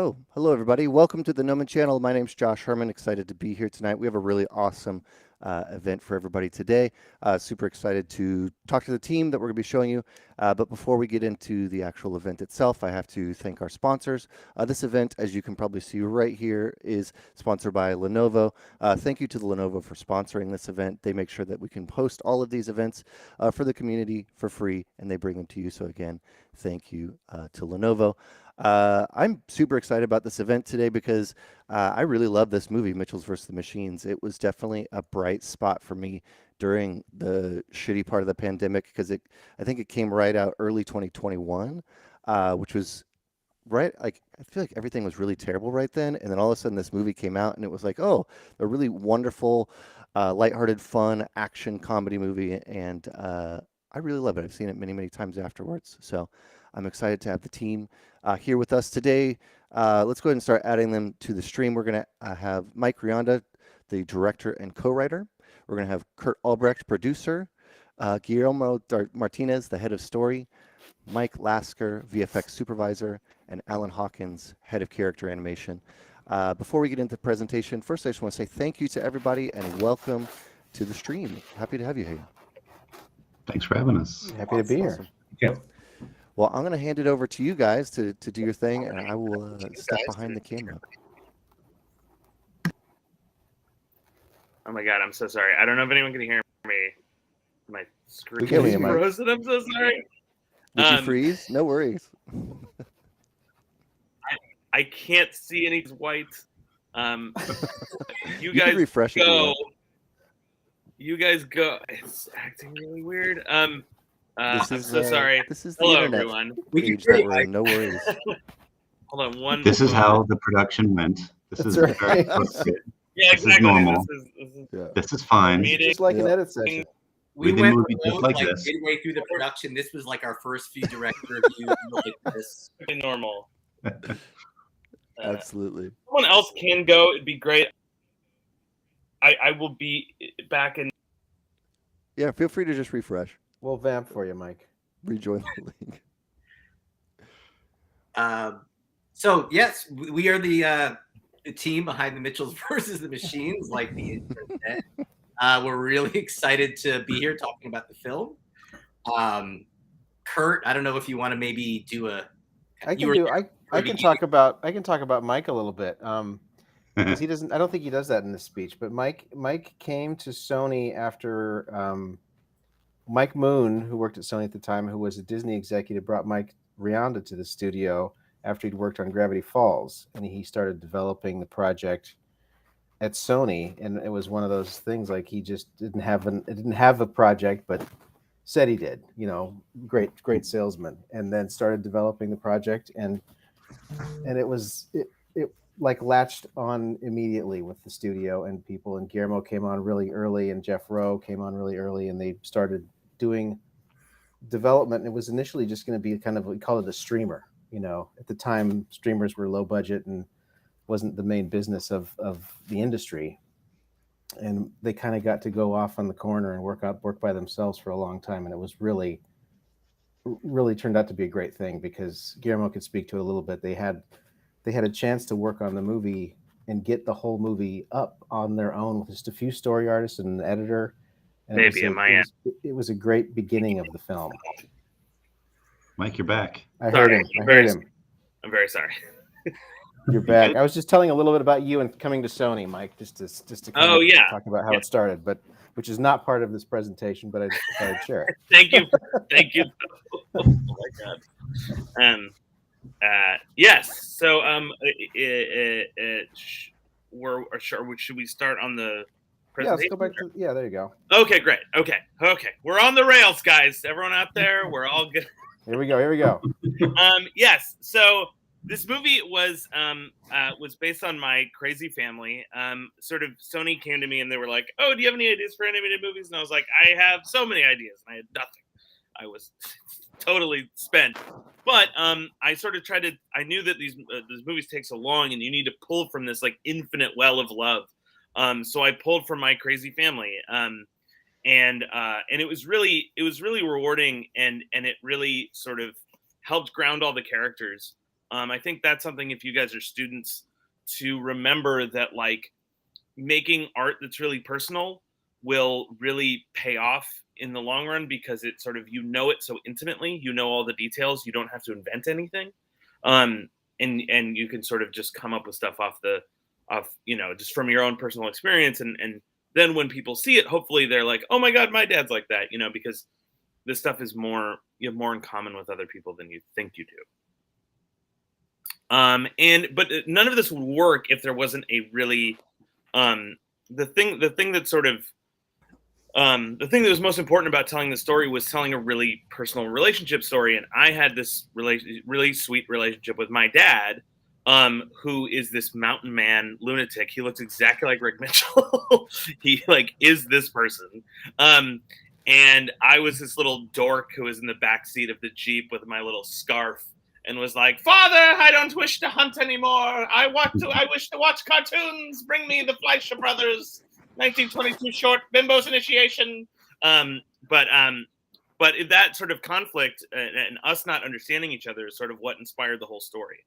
Oh, hello everybody. Welcome to the Gnomon channel. My name's Josh Herman. Excited to be here tonight. We have a really awesome event for everybody today. Super excited to talk to the team that we're going to be showing you. But before we get into the actual event itself, I have to thank our sponsors. This event, as you can probably see right here, is sponsored by Lenovo. Thank you to the Lenovo for sponsoring this event. They make sure that we can host all of these events for the community for free, and they bring them to you. So again, thank you to Lenovo. I'm super excited about this event today because I really love this movie, Mitchell's vs. the Machines. It was definitely a bright spot for me during the shitty part of the pandemic because I think it came right out early 2021, which was right. Like, I feel like everything was really terrible right then. And then all of a sudden this movie came out and it was like, oh, a really wonderful, lighthearted, fun action comedy movie. And I really love it. I've seen it many, many times afterwards. So I'm excited to have the team here with us today. Let's go ahead and start adding them to the stream. We're going to have Mike Rianda, the director and co-writer. We're going to have Kurt Albrecht, producer. Guillermo Martinez, the head of story. Mike Lasker, VFX supervisor. And Alan Hawkins, head of character animation. Before we get into the presentation, first I just want to say thank you to everybody and welcome to the stream. Happy to have you here. Thanks for having us. Happy to be here. Awesome. Yeah. Well, I'm going to hand it over to you guys to do your thing, and I will step behind the camera. Oh my God, I'm so sorry. I don't know if anyone can hear me. My screen is frozen. I'm so sorry. Did you freeze? No worries. I can't see any white. You guys refresh go. You guys go. It's acting really weird. I'm so sorry. This is Hello, the internet everyone. Age that we're in. No worries. Hold on one. This is how the production went. This is very Yeah, exactly. This is normal. This is fine. Just like an edit session. We went just like this. Midway through the production, this was like our first few director reviews. Like this. Normal. Absolutely. Someone else can go. It'd be great. I will be back in. Yeah, feel free to just refresh. We'll vamp for you, Mike. Rejoin the link. So yes, we are the team behind the Mitchells versus the Machines, like the internet. We're really excited to be here talking about the film. Kurt, I don't know if you want to maybe do a. I can talk about Mike a little bit. Because he doesn't. I don't think he does that in this speech. But Mike came to Sony after Mike Moon, who worked at Sony at the time, who was a Disney executive, brought Mike Rianda to the studio after he'd worked on Gravity Falls, and he started developing the project at Sony. And it was one of those things like he just didn't have a project, but said he did. You know, great salesman, and then started developing the project, and it like latched on immediately with the studio and people. And Guillermo came on really early, and Jeff Rowe came on really early, and they started doing development. It was initially just going to be kind of, we call it a streamer. You know, at the time, streamers were low budget and wasn't the main business of the industry. And they kind of got to go off on the corner and work by themselves for a long time. And it was really turned out to be a great thing because Guillermo could speak to it a little bit. They had a chance to work on the movie and get the whole movie up on their own with just a few story artists and an editor. And it was a great beginning of the film. Mike, you're back. I heard him. I'm very sorry. You're back. I was just telling a little bit about you and coming to Sony, Mike, just to talk about how it started, but which is not part of this presentation, but I just thought I'd share it. Thank you. Oh my God. Yes. So should we start on the presentation? Yeah, let's go back to there you go. Okay, great. Okay. We're on the rails, guys. Everyone out there, we're all good. Here we go. Yes. So this movie was based on my crazy family. Sort of Sony came to me and they were like, "Oh, do you have any ideas for animated movies?" And I was like, "I have so many ideas." And I had nothing. I was totally spent. But I sort of tried to. I knew that these movies take so long, and you need to pull from this like infinite well of love. So I pulled from my crazy family. And it was really rewarding, and it really sort of helped ground all the characters. I think that's something, if you guys are students, to remember that like making art that's really personal will really pay off in the long run, because it's sort of, you know, it so intimately, you know, all the details, you don't have to invent anything. And you can sort of just come up with stuff off you know, just from your own personal experience. And then when people see it, hopefully they're like, oh my God, my dad's like that, you know, because this stuff is more, you have more in common with other people than you think you do. But none of this would work if there wasn't a really, the thing that was most important about telling the story was telling a really personal relationship story. And I had this really sweet relationship with my dad, who is this mountain man lunatic. He looks exactly like Rick Mitchell. He like is this person. And I was this little dork who was in the back seat of the Jeep with my little scarf and was like, Father, I don't wish to hunt anymore. I wish to watch cartoons. Bring me the Fleischer Brothers 1922 short Bimbo's Initiation. But that sort of conflict and us not understanding each other is sort of what inspired the whole story.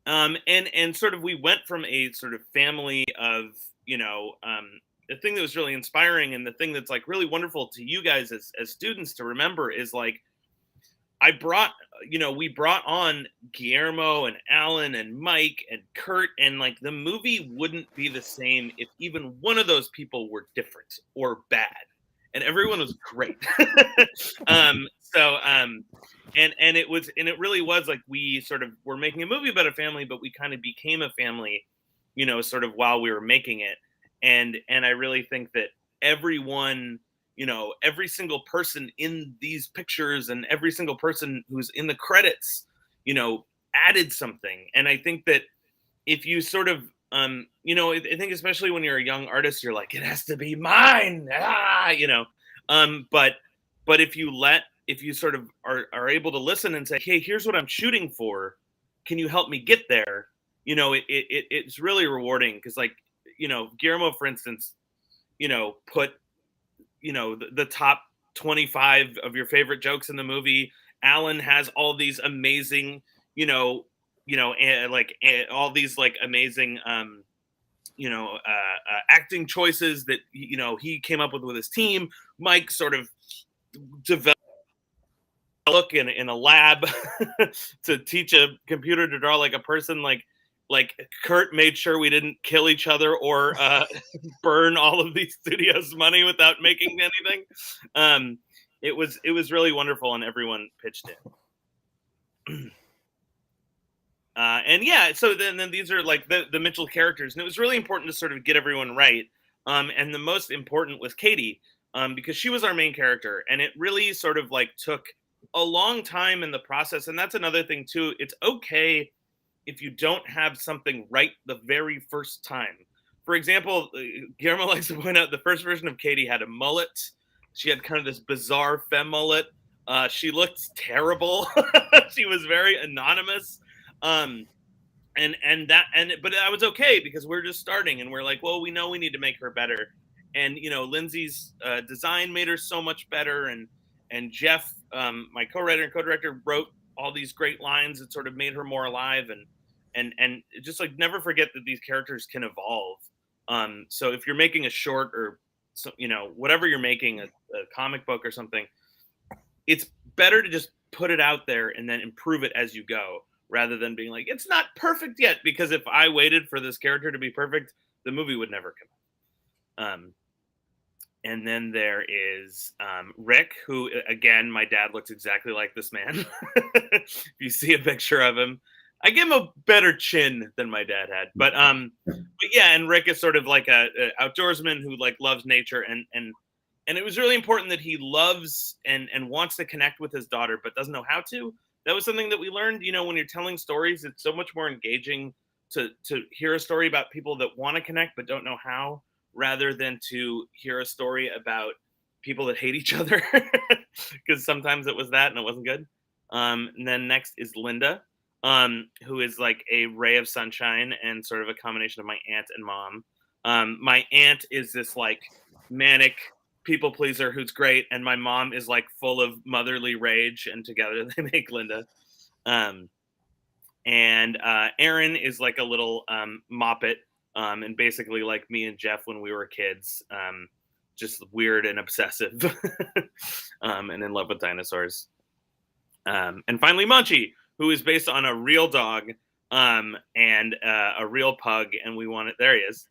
And sort of we went from a sort of family of, you know, the thing that was really inspiring and the thing that's like really wonderful to you guys as students to remember is like, we brought on Guillermo and Alan and Mike and Kurt, and like the movie wouldn't be the same if even one of those people were different or bad, and everyone was great. And it really was like we sort of were making a movie about a family, but we kind of became a family, you know, sort of while we were making it. And I really think that everyone, you know, every single person in these pictures and every single person who's in the credits, you know, added something. And I think that if you sort of, you know, I think especially when you're a young artist, you're like, it has to be mine, you know. But if you sort of are able to listen and say, hey, here's what I'm shooting for, can you help me get there? You know, it's really rewarding because, like, you know, Guillermo, for instance, you know, put, you know, the top 25 of your favorite jokes in the movie. Alan has all these amazing, all these like amazing, acting choices that, you know, he came up with his team. Mike sort of developed in a lab to teach a computer to draw like a person. Like Kurt made sure we didn't kill each other or burn all of these studios' money without making anything. It was really wonderful, and everyone pitched in. And yeah, so then these are like the Mitchell characters, and it was really important to sort of get everyone right. And the most important was Katie, because she was our main character, and it really sort of like took a long time in the process. And that's another thing too. It's okay if you don't have something right the very first time. For example, Guillermo likes to point out the first version of Katie had a mullet. She had kind of this bizarre femme mullet. She looked terrible. She was very anonymous. But that was okay because we're just starting and we're like, well, we know we need to make her better. And, you know, Lindsay's design made her so much better. And Jeff, my co-writer and co-director, wrote all these great lines that sort of made her more alive. And just like never forget that these characters can evolve. So if you're making a short or whatever you're making, a comic book or something, it's better to just put it out there and then improve it as you go, rather than being like, it's not perfect yet. Because if I waited for this character to be perfect, the movie would never come out. And then there is Rick, who, again, my dad looks exactly like this man. If you see a picture of him, I give him a better chin than my dad had. But yeah, and Rick is sort of like a outdoorsman who like loves nature. And it was really important that he loves and wants to connect with his daughter, but doesn't know how to. That was something that we learned, you know, when you're telling stories, it's so much more engaging to hear a story about people that want to connect but don't know how, rather than to hear a story about people that hate each other, because sometimes it was that and it wasn't good. And then next is Linda, who is like a ray of sunshine and sort of a combination of my aunt and mom. My aunt is this like manic people pleaser who's great, and my mom is like full of motherly rage, and together they make Linda. And Aaron is like a little moppet, and basically like me and Jeff when we were kids, just weird and obsessive, and in love with dinosaurs. And finally, Munchie, who is based on a real dog and a real pug, and we wanted, there he is.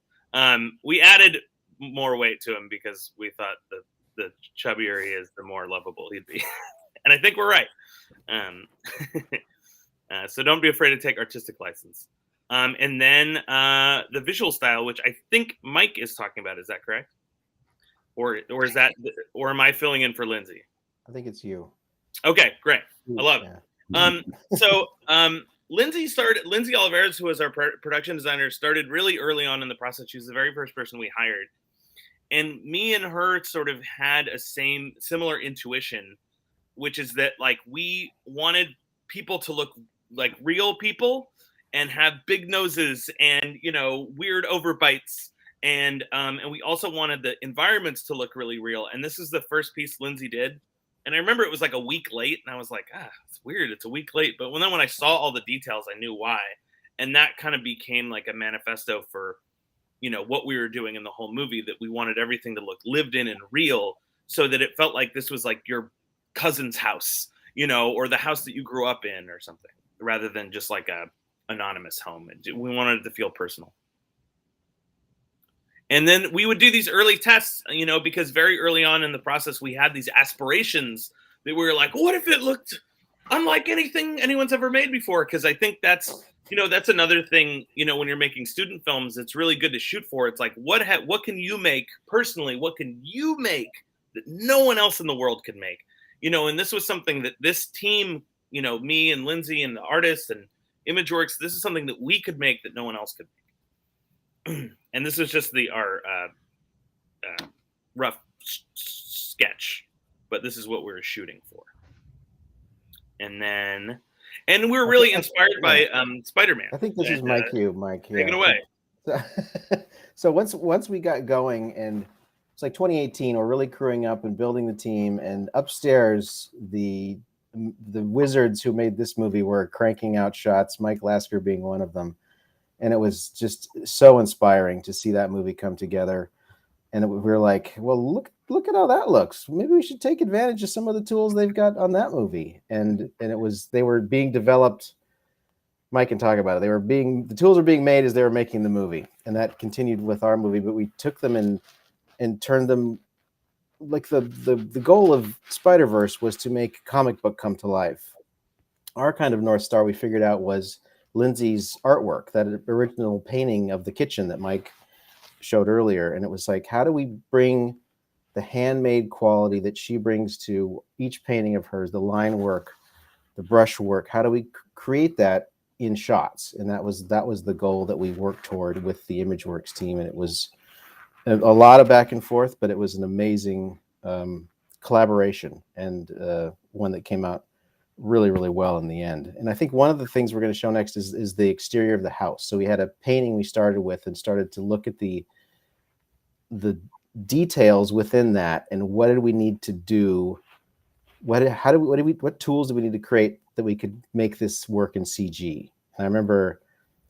We added more weight to him because we thought that the chubbier he is, the more lovable he'd be. And I think we're right. So don't be afraid to take artistic license. And then the visual style, which I think Mike is talking about. Is that correct? Or is that, or am I filling in for Lindsay? I think it's you. Okay, great. I love it. So Lindsay Olivares, who was our production designer, started really early on in the process. She was the very first person we hired. And me and her sort of had a similar intuition, which is that like we wanted people to look like real people and have big noses and, you know, weird overbites. And we also wanted the environments to look really real. And this is the first piece Lindsay did. And I remember it was like a week late, and I was like, it's weird. It's a week late. But when I saw all the details, I knew why. And that kind of became like a manifesto for, you know, what we were doing in the whole movie, that we wanted everything to look lived in and real, so that it felt like this was like your cousin's house, you know, or the house that you grew up in or something, rather than just like a anonymous home. We wanted it to feel personal. And then we would do these early tests, you know, because very early on in the process, we had these aspirations that we were like, what if it looked unlike anything anyone's ever made before? Because I think that's, you know, that's another thing, you know, when you're making student films, it's really good to shoot for. It's like, what can you make personally? What can you make that no one else in the world could make? You know, and this was something that this team, you know, me and Lindsay and the artists and ImageWorks, this is something that we could make that no one else could make. And this is just our rough sketch, but this is what we were shooting for. And we were really inspired by Spider-Man. I think this is Mike. Mike, take it away. So once we got going, and it's like 2018, we're really crewing up and building the team. And upstairs, the wizards who made this movie were cranking out shots, Mike Lasker being one of them. And it was just so inspiring to see that movie come together. And we were like, well, look at how that looks. Maybe we should take advantage of some of the tools they've got on that movie. And they were being developed. Mike can talk about it. The tools were being made as they were making the movie. And that continued with our movie, but we took them and turned them, like the goal of Spider-Verse was to make comic book come to life. Our kind of North Star we figured out was Lindsay's artwork, that original painting of the kitchen that Mike showed earlier. And it was like, how do we bring the handmade quality that she brings to each painting of hers, the line work, the brush work, how do we create that in shots? And that was the goal that we worked toward with the ImageWorks team. And it was a lot of back and forth, but it was an amazing collaboration, and one that came out really, really well in the end. And I think one of the things we're going to show next is the exterior of the house. So we had a painting we started with and started to look at the details within that, and what did we need to do? What tools do we need to create that we could make this work in CG? And I remember,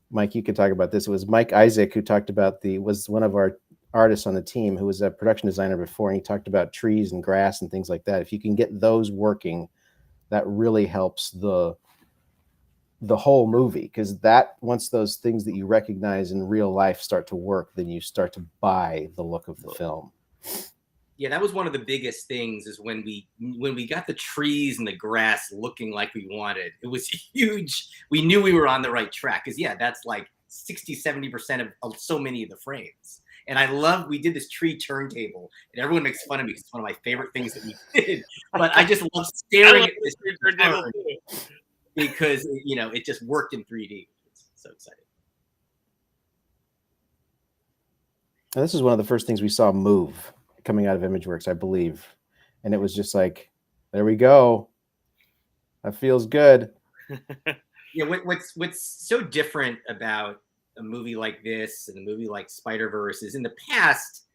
Mike, you could talk about this. It was Mike Isaac who talked about was one of our artists on the team who was a production designer before, and he talked about trees and grass and things like that. If you can get those working, that really helps the whole movie, because that once those things that you recognize in real life start to work, then you start to buy the look of the film. Yeah, that was one of the biggest things, is when we got the trees and the grass looking like we wanted. It was huge. We knew we were on the right track, because that's like 60-70% of so many of the frames. And I love, we did this tree turntable, and everyone makes fun of me because it's one of my favorite things that we did. But I just love staring at this turntable because it just worked in 3D. It's so exciting. And this is one of the first things we saw move coming out of ImageWorks, I believe. And it was just like, there we go. That feels good. Yeah, what's so different about a movie like this and a movie like Spider-Verse is, in the past,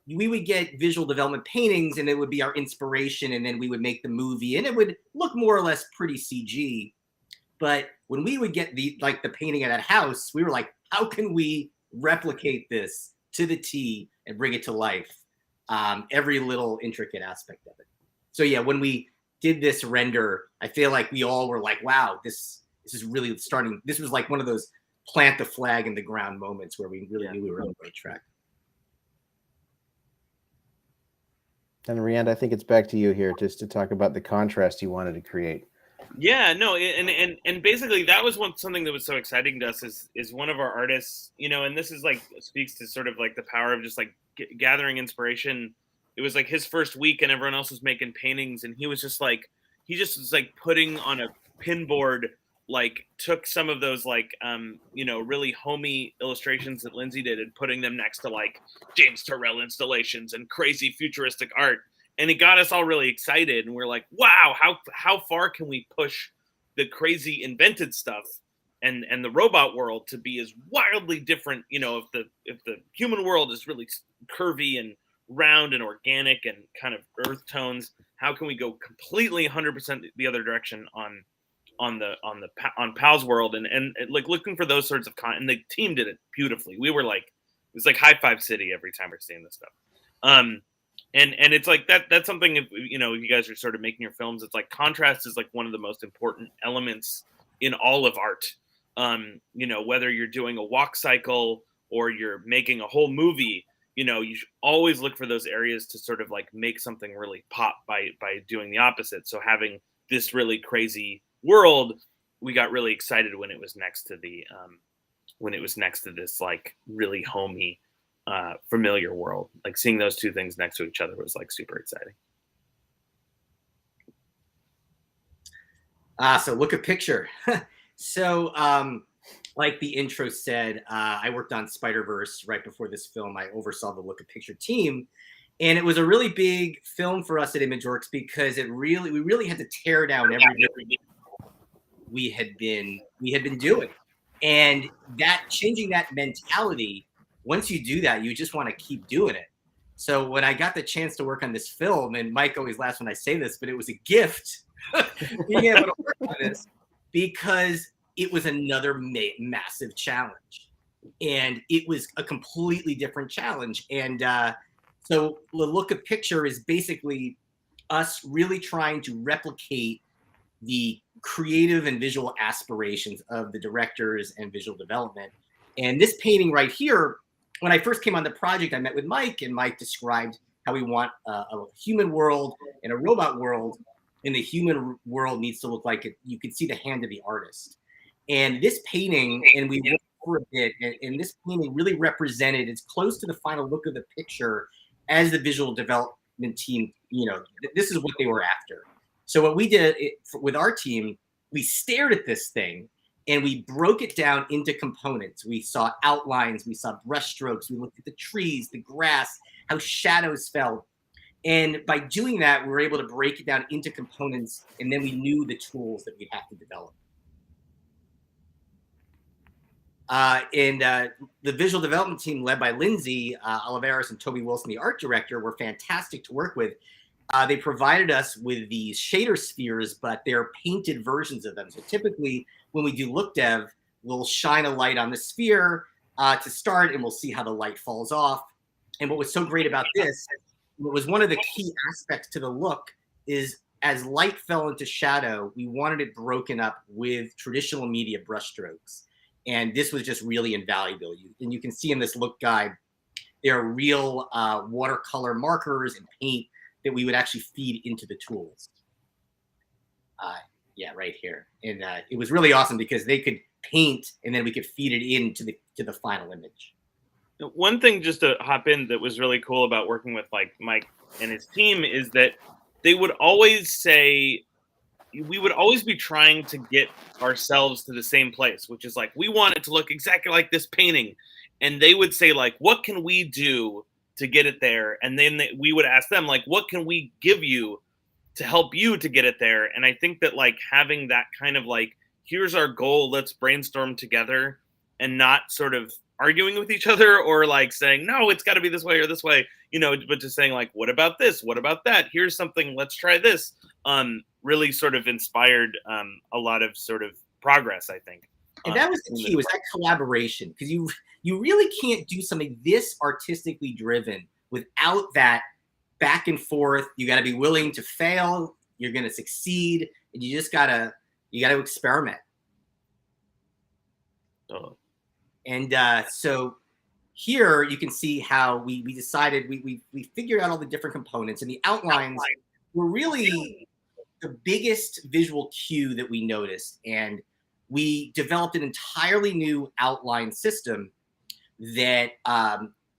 we would get visual development paintings and it would be our inspiration, and then we would make the movie and it would look more or less pretty CG. But when we would get the painting of that house, we were like, how can we replicate this to the T and bring it to life? Every little intricate aspect of it. So yeah, when we did this render, I feel like we all were like, wow, this is really starting. This was like one of those plant the flag in the ground moments where we really knew we were on the right track. And Rianda, I think it's back to you here just to talk about the contrast you wanted to create. Yeah, no, and basically that was something that was so exciting to us is one of our artists, you know, and this is like speaks to sort of like the power of just like gathering inspiration. It was like his first week and everyone else was making paintings, and he was just like putting on a pinboard, like took some of those like you know, really homey illustrations that Lindsay did and putting them next to like James Turrell installations and crazy futuristic art. And it got us all really excited, and we're like, wow, how far can we push the crazy invented stuff and the robot world to be as wildly different, you know, if the human world is really curvy and round and organic and kind of earth tones, how can we go completely 100% the other direction on Pal's world and like looking for those sorts of and the team did it beautifully. We were like, it was like high five city every time we're seeing this stuff. And it's like that's something, if you know, you guys are sort of making your films, it's like contrast is like one of the most important elements in all of art. You know, whether you're doing a walk cycle or you're making a whole movie, you know, you should always look for those areas to sort of like make something really pop by doing the opposite. So having this really crazy world, we got really excited when it was next to this like really homey familiar world. Like seeing those two things next to each other was like super exciting. So look a picture. So like the intro said, I worked on Spider-Verse right before this film. I oversaw the Look a Picture team, and it was a really big film for us at ImageWorks because we really had to tear down everything we had been doing, and that changing that mentality. Once you do that, you just want to keep doing it. So when I got the chance to work on this film, and Mike always laughs when I say this, but it was a gift being able to work on this because it was another massive challenge. And it was a completely different challenge. And so the Look a Picture is basically us really trying to replicate the creative and visual aspirations of the directors and visual development. And this painting right here, when I first came on the project, I met with Mike, and Mike described how we want a human world and a robot world, and the human world needs to look like it. You can see the hand of the artist. And this painting, and we worked for a bit, and this painting really represented, it's close to the final look of the picture as the visual development team, you know, this is what they were after. So what we did with our team, we stared at this thing, and we broke it down into components. We saw outlines, we saw brushstrokes, we looked at the trees, the grass, how shadows fell. And by doing that, we were able to break it down into components, and then we knew the tools that we'd have to develop. The visual development team led by Lindsay Oliveras and Toby Wilson, the art director, were fantastic to work with. They provided us with these shader spheres, but they're painted versions of them. So typically when we do look dev, we'll shine a light on the sphere to start, and we'll see how the light falls off. And what was so great about this, what was one of the key aspects to the look, is as light fell into shadow, we wanted it broken up with traditional media brushstrokes. And this was just really invaluable. And you can see in this look guide, there are real watercolor markers and paint that we would actually feed into the tools. Yeah, right here. And it was really awesome because they could paint and then we could feed it into the final image. One thing just to hop in that was really cool about working with like Mike and his team is that they would always say, we would always be trying to get ourselves to the same place, which is like, we want it to look exactly like this painting. And they would say like, what can we do to get it there? And then we would ask them like, what can we give you to help you to get it there? And I think that like having that kind of like, here's our goal, let's brainstorm together, and not sort of arguing with each other or like saying, no, it's got to be this way or this way, you know, but just saying like, what about this? What about that? Here's something, let's try this. Really sort of inspired a lot of sort of progress, I think. And that was the key, was that collaboration, because you really can't do something this artistically driven without that back and forth. You got to be willing to fail. You're going to succeed, and you got to experiment. And so here you can see how we decided we figured out all the different components, and the outlines were really the biggest visual cue that we noticed. And we developed an entirely new outline system that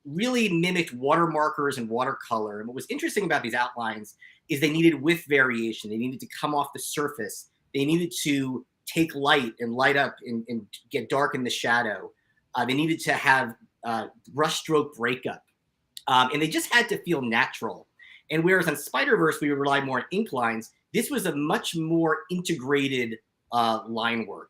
really mimicked watermarkers and watercolor. And what was interesting about these outlines is they needed width variation. They needed to come off the surface. They needed to take light and light up and get dark in the shadow. They needed to have brushstroke breakup. And they just had to feel natural. And whereas on Spider-Verse, we would rely more on ink lines, this was a much more integrated line work.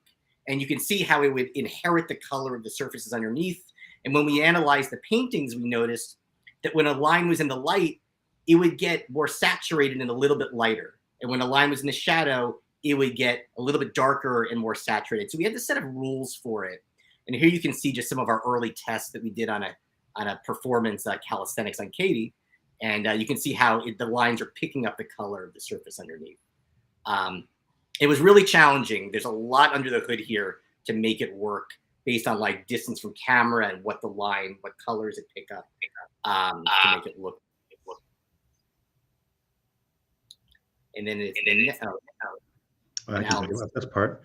And you can see how it would inherit the color of the surfaces underneath. And when we analyzed the paintings, we noticed that when a line was in the light, it would get more saturated and a little bit lighter. And when a line was in the shadow, it would get a little bit darker and more saturated. So we had this set of rules for it. And here you can see just some of our early tests that we did on a performance calisthenics on Katie. And you can see how the lines are picking up the color of the surface underneath. It was really challenging. There's a lot under the hood here to make it work based on like distance from camera and what colors it pick up to make it look. And then I can talk about this part.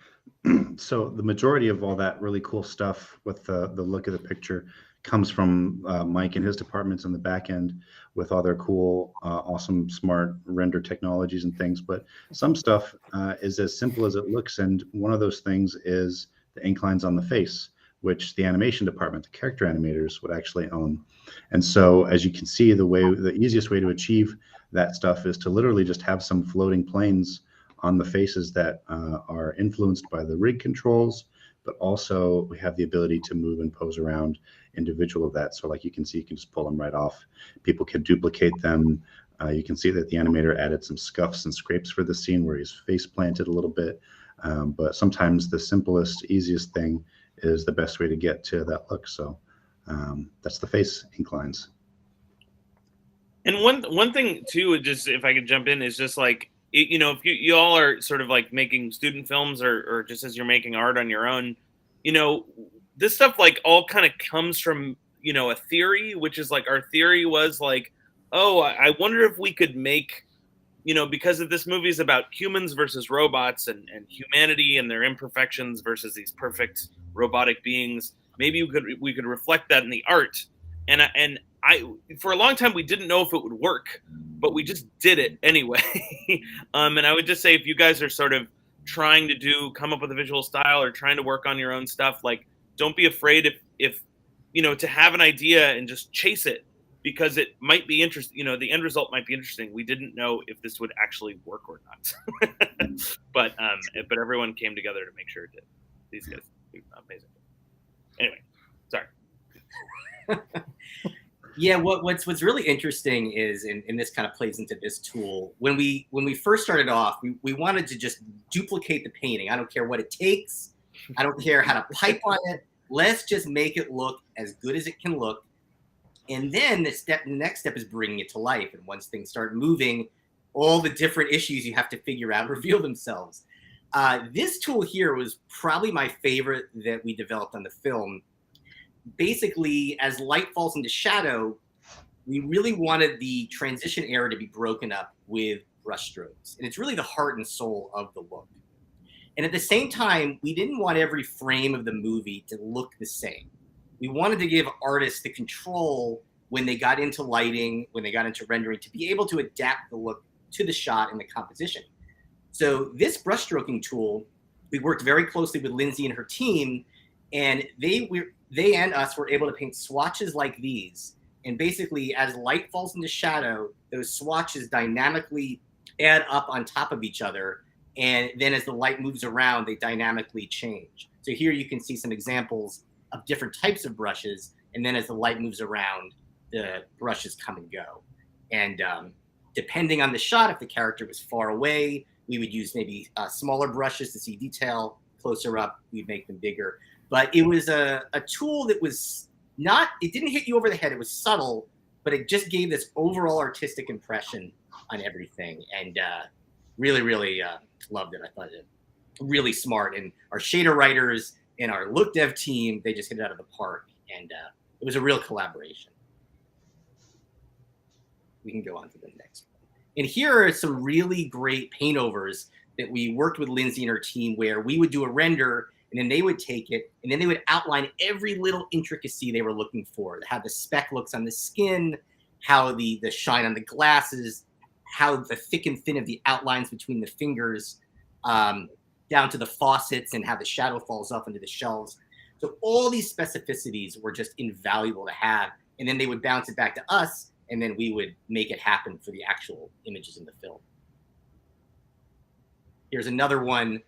So the majority of all that really cool stuff with the look of the picture comes from Mike and his departments on the back end with all their cool, awesome, smart render technologies and things. But some stuff is as simple as it looks. And one of those things is the ink lines on the face, which the animation department, the character animators, would actually own. And so as you can see, the easiest way to achieve that stuff is to literally just have some floating planes on the faces that are influenced by the rig controls, but also we have the ability to move and pose around individual of that. So like you can see, you can just pull them right off. People can duplicate them. You can see that the animator added some scuffs and scrapes for the scene where he's face planted a little bit. But sometimes the simplest, easiest thing is the best way to get to that look. So that's the face ink lines. And one thing too, just if I could jump in, is just like, you know, if you all are sort of like making student films or just as you're making art on your own, you know, this stuff like all kind of comes from, you know, a theory, which is like, our theory was like, oh, I wonder if we could make, you know, because of this movie is about humans versus robots and humanity and their imperfections versus these perfect robotic beings. Maybe we could reflect that in the art. And I for a long time we didn't know if it would work, but we just did it anyway. And I would just say, if you guys are sort of trying to come up with a visual style or trying to work on your own stuff, like, don't be afraid if you know, to have an idea and just chase it, because it might be interesting. You know, the end result might be interesting. We didn't know if this would actually work or not. but everyone came together to make sure it did. These guys, amazing. Anyway, sorry. Yeah, what's really interesting is, and this kind of plays into this tool, when we first started off, we wanted to just duplicate the painting. I don't care what it takes. I don't care how to pipe on it. Let's just make it look as good as it can look. And then the next step is bringing it to life. And once things start moving, all the different issues you have to figure out reveal themselves. This tool here was probably my favorite that we developed on the film. Basically, as light falls into shadow, we really wanted the transition area to be broken up with brush strokes. And it's really the heart and soul of the look. And at the same time, we didn't want every frame of the movie to look the same. We wanted to give artists the control when they got into lighting, when they got into rendering, to be able to adapt the look to the shot and the composition. So this brushstroking tool, we worked very closely with Lindsay and her team, and they and us were able to paint swatches like these. And basically, as light falls into shadow, those swatches dynamically add up on top of each other. And then as the light moves around, they dynamically change. So here you can see some examples of different types of brushes. And then as the light moves around, the brushes come and go. And depending on the shot, if the character was far away, we would use maybe smaller brushes to see detail. closer up, we'd make them bigger. But it was a tool that was not, it didn't hit you over the head. It was subtle, but it just gave this overall artistic impression on everything. And really, really loved it. I thought it really smart. And our shader writers and our look dev team, they just hit it out of the park. And it was a real collaboration. We can go on to the next one. And here are some really great paint overs that we worked with Lindsay and her team, where we would do a render and then they would take it and then they would outline every little intricacy they were looking for, how the speck looks on the skin, how the shine on the glasses, how the thick and thin of the outlines between the fingers, down to the faucets and how the shadow falls off into the shelves. So all these specificities were just invaluable to have. And then they would bounce it back to us, and then we would make it happen for the actual images in the film. Here's another one,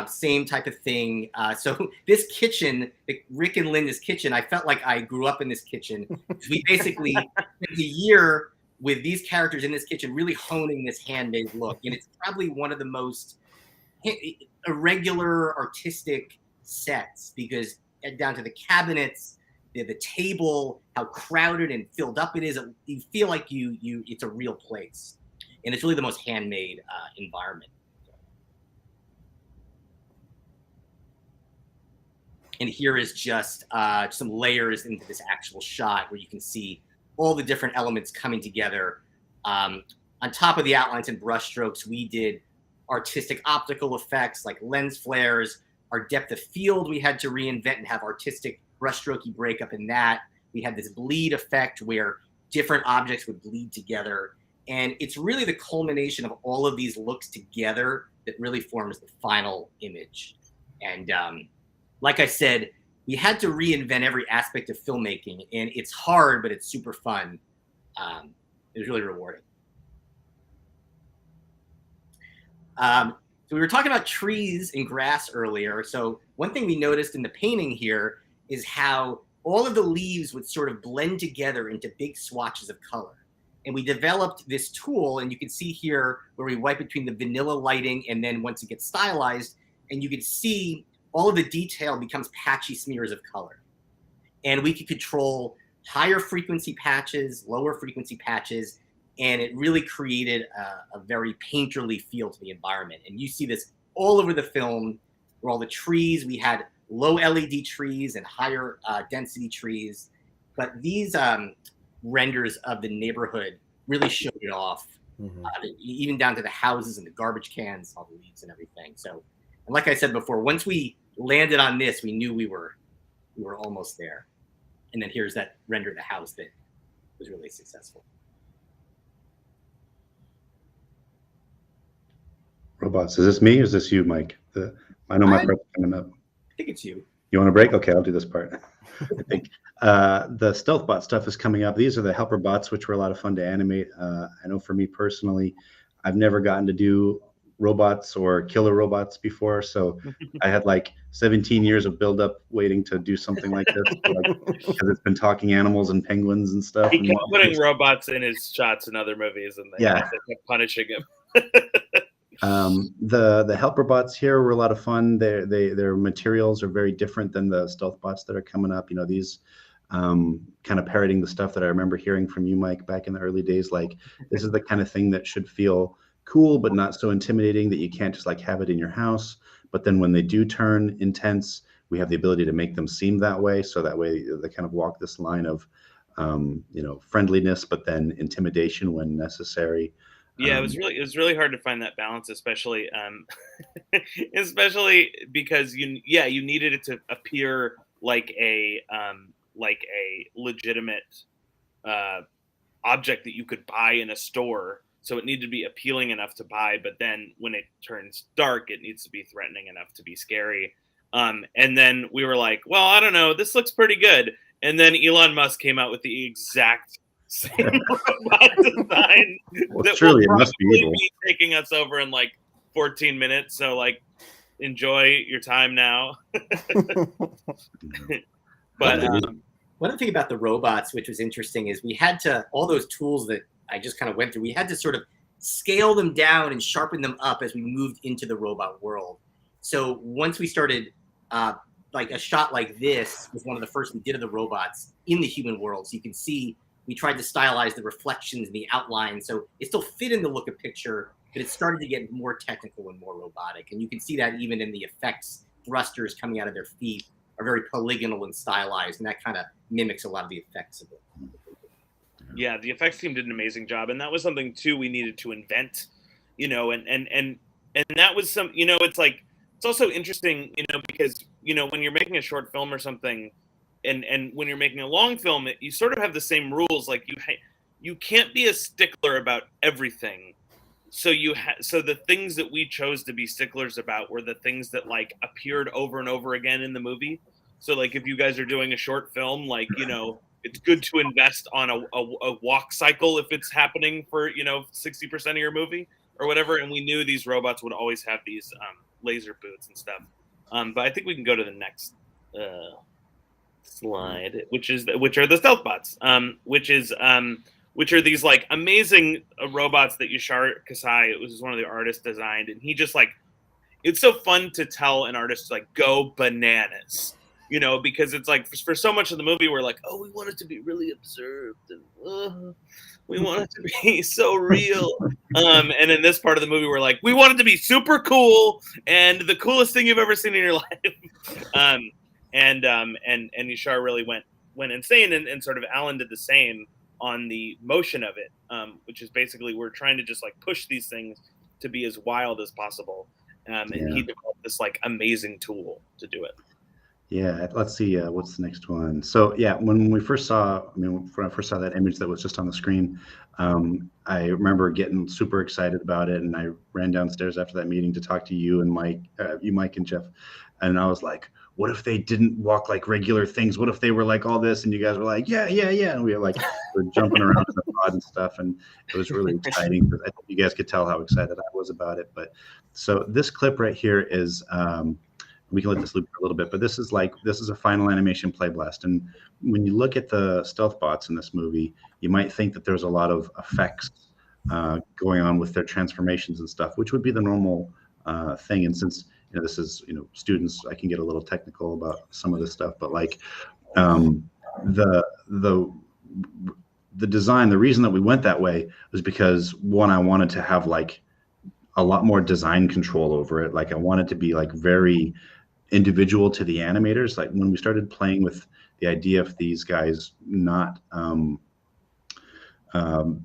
same type of thing. So this kitchen, Rick and Linda's kitchen, I felt like I grew up in this kitchen. We basically spent a year with these characters in this kitchen, really honing this handmade look. And it's probably one of the most irregular artistic sets, because down to the cabinets, the table, how crowded and filled up it is, you feel like it's a real place. And it's really the most handmade environment. And here is just some layers into this actual shot where you can see all the different elements coming together. On top of the outlines and brush strokes, we did artistic optical effects like lens flares. Our depth of field we had to reinvent and have artistic brushstrokey breakup in that. We had this bleed effect where different objects would bleed together. And it's really the culmination of all of these looks together that really forms the final image. And like I said, we had to reinvent every aspect of filmmaking, and it's hard, but it's super fun. It was really rewarding. So we were talking about trees and grass earlier. So one thing we noticed in the painting here is how all of the leaves would sort of blend together into big swatches of color. And we developed this tool, and you can see here where we wipe between the vanilla lighting and then once it gets stylized, and you can see all of the detail becomes patchy smears of color. And we could control higher frequency patches, lower frequency patches, and it really created a very painterly feel to the environment. And you see this all over the film, where all the trees, we had low LED trees and higher density trees. But these renders of the neighborhood really showed it off, even down to the houses and the garbage cans, all the leaves and everything. So, and like I said before, once we landed on this, we knew we were almost there. And then here's that render of the house that was really successful. Robots. Is this me or is this you, Mike? I know my part's coming up. I think it's you. You want a break? Okay, I'll do this part. I think the Stealthbot stuff is coming up. These are the helper bots, which were a lot of fun to animate. I know for me personally, I've never gotten to do robots or killer robots before, so I had like 17 years of buildup waiting to do something like this, because it's been talking animals and penguins and stuff. He kept putting robots in his shots in other movies, and they kept punishing him. The helper bots here were a lot of fun. Their materials are very different than the stealth bots that are coming up. You know, these kind of parroting the stuff that I remember hearing from you, Mike, back in the early days. Like, this is the kind of thing that should feel cool, but not so intimidating that you can't just like have it in your house. But then when they do turn intense, we have the ability to make them seem that way. So that way they kind of walk this line of, friendliness, but then intimidation when necessary. Yeah, it was really hard to find that balance, especially because you needed it to appear like a legitimate object that you could buy in a store. So it needed to be appealing enough to buy, but then when it turns dark, it needs to be threatening enough to be scary. And then we were like, well, I don't know, this looks pretty good. And then Elon Musk came out with the exact same robot design. Well, surely it must be taking us over in like 14 minutes. So like, enjoy your time now. But one thing about the robots, which was interesting, is we had to, all those tools that I just kind of went through, we had to sort of scale them down and sharpen them up as we moved into the robot world. So once we started, like a shot like this was one of the first we did of the robots in the human world. So you can see we tried to stylize the reflections and the outline. So it still fit in the look of picture, but it started to get more technical and more robotic. And you can see that even in the effects thrusters coming out of their feet are very polygonal and stylized. And that kind of mimics a lot of the effects of it. Yeah, the effects team did an amazing job. And that was something too we needed to invent, you know, and that was some, you know, it's like, it's also interesting, you know, because, you know, when you're making a short film or something, and when you're making a long film, you sort of have the same rules. Like you can't be a stickler about everything. So so the things that we chose to be sticklers about were the things that like appeared over and over again in the movie. So like if you guys are doing a short film, like, you know, it's good to invest on a walk cycle if it's happening for, you know, 60% of your movie or whatever. And we knew these robots would always have these laser boots and stuff. But I think we can go to the next slide, which are the Stealthbots, which are these like amazing robots that Yashar Kasai, it was one of the artists, designed, and he just like, it's so fun to tell an artist to like go bananas, you know, because it's like for so much of the movie we're like, oh, we want it to be really observed and we want it to be so real. And in this part of the movie we're like, we want it to be super cool and the coolest thing you've ever seen in your life. And Yashar really went insane, and sort of Alan did the same on the motion of it, which is basically we're trying to just like push these things to be as wild as possible. And he developed this like amazing tool to do it. Yeah, let's see. What's the next one? So yeah, when I first saw that image that was just on the screen, I remember getting super excited about it, and I ran downstairs after that meeting to talk to you and Mike, Mike and Jeff, and I was like, what if they didn't walk like regular things? What if they were like all this? And you guys were like, yeah. And we were jumping around in the pod and stuff. And it was really exciting. I think you guys could tell how excited I was about it. But so this clip right here is, we can let this loop for a little bit, but this is a final animation play blast. And when you look at the Stealthbots in this movie, you might think that there's a lot of effects going on with their transformations and stuff, which would be the normal thing. And since this is, students, I can get a little technical about some of this stuff, but like the design, the reason that we went that way was because, one, I wanted to have like a lot more design control over it. Like I wanted to be like very individual to the animators. Like when we started playing with the idea of these guys not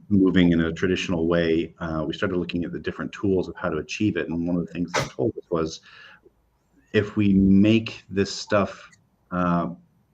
moving in a traditional way, we started looking at the different tools of how to achieve it. And one of the things they told us was, if we make this stuff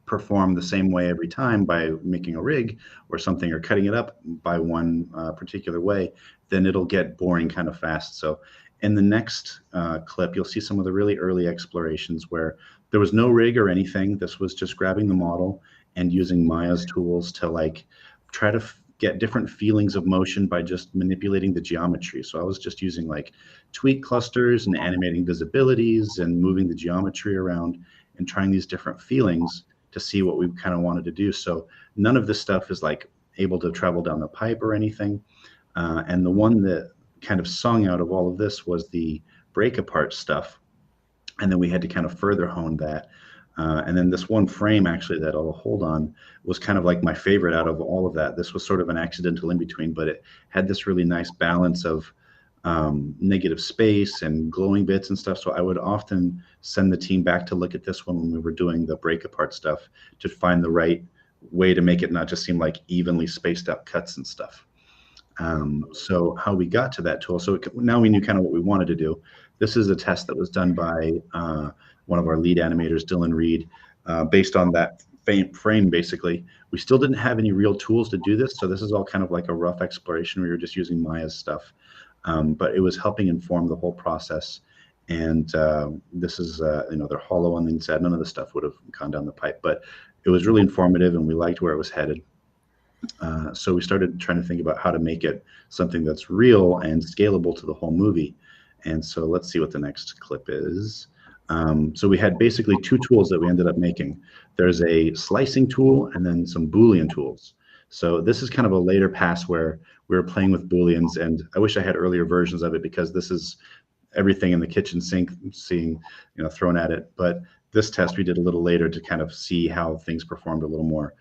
perform the same way every time by making a rig or something, or cutting it up by one particular way, then it'll get boring kind of fast. So in the next clip, you'll see some of the really early explorations where there was no rig or anything. This was just grabbing the model and using Maya's tools to like try to get different feelings of motion by just manipulating the geometry. So I was just using like tweak clusters and animating visibilities and moving the geometry around and trying these different feelings to see what we kind of wanted to do. So none of this stuff is like able to travel down the pipe or anything. And the one that kind of sung out of all of this was the break apart stuff. And then we had to kind of further hone that. And then this one frame actually that I'll hold on was kind of like my favorite out of all of that. This was sort of an accidental in between, but it had this really nice balance of negative space and glowing bits and stuff. So I would often send the team back to look at this one when we were doing the break apart stuff to find the right way to make it not just seem like evenly spaced out cuts and stuff. So how we got to that tool. So now we knew kind of what we wanted to do. This is a test that was done by one of our lead animators, Dylan Reed, based on that frame, basically. We still didn't have any real tools to do this. So this is all kind of like a rough exploration. We were just using Maya's stuff, but it was helping inform the whole process. And this is, they're hollow on the inside. None of the stuff would have gone down the pipe, but it was really informative and we liked where it was headed. So we started trying to think about how to make it something that's real and scalable to the whole movie. And so let's see what the next clip is. So we had basically two tools that we ended up making. There's a slicing tool and then some Boolean tools. So this is kind of a later pass where we were playing with Booleans, and I wish I had earlier versions of it because this is everything in the kitchen sink seeing, thrown at it. But this test we did a little later to kind of see how things performed a little more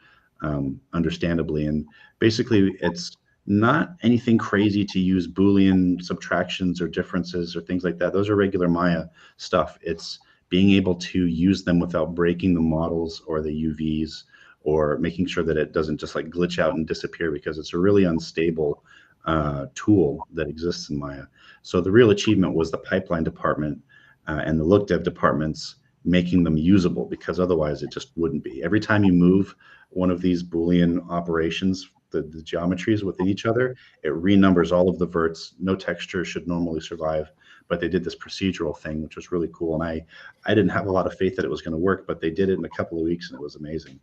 understandably. And basically, it's not anything crazy to use Boolean subtractions or differences or things like that. Those are regular Maya stuff. It's being able to use them without breaking the models or the UVs, or making sure that it doesn't just like glitch out and disappear, because it's a really unstable tool that exists in Maya. So the real achievement was the pipeline department and the look dev departments making them usable, because otherwise it just wouldn't be. Every time you move one of these Boolean operations, the geometries within each other, it renumbers all of the verts. No texture should normally survive, but they did this procedural thing, which was really cool. And I didn't have a lot of faith that it was going to work, but they did it in a couple of weeks and it was amazing.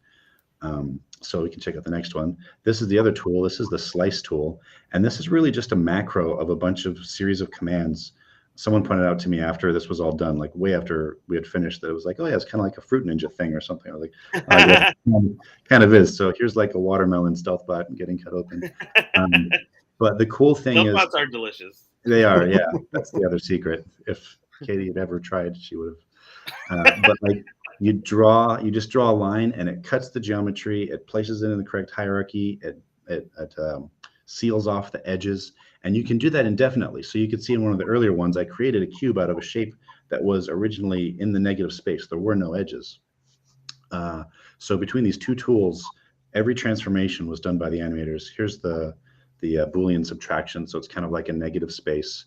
So we can check out the next one. This is the other tool. This is the slice tool. And this is really just a macro of a bunch of series of commands. Someone pointed out to me after this was all done, like way after we had finished, that it was like, oh yeah, it's kind of like a Fruit Ninja thing or something. I was like, kind of is. So here's like a watermelon Stealthbot getting cut open. But the cool thing is, Stealthbots are delicious. They are, yeah. That's the other secret. If Katie had ever tried, she would have. But like, you just draw a line and it cuts the geometry, it places it in the correct hierarchy, it seals off the edges, and you can do that indefinitely. So you could see in one of the earlier ones, I created a cube out of a shape that was originally in the negative space. There were no edges. So between these two tools, every transformation was done by the animators. Here's the Boolean subtraction. So it's kind of like a negative space.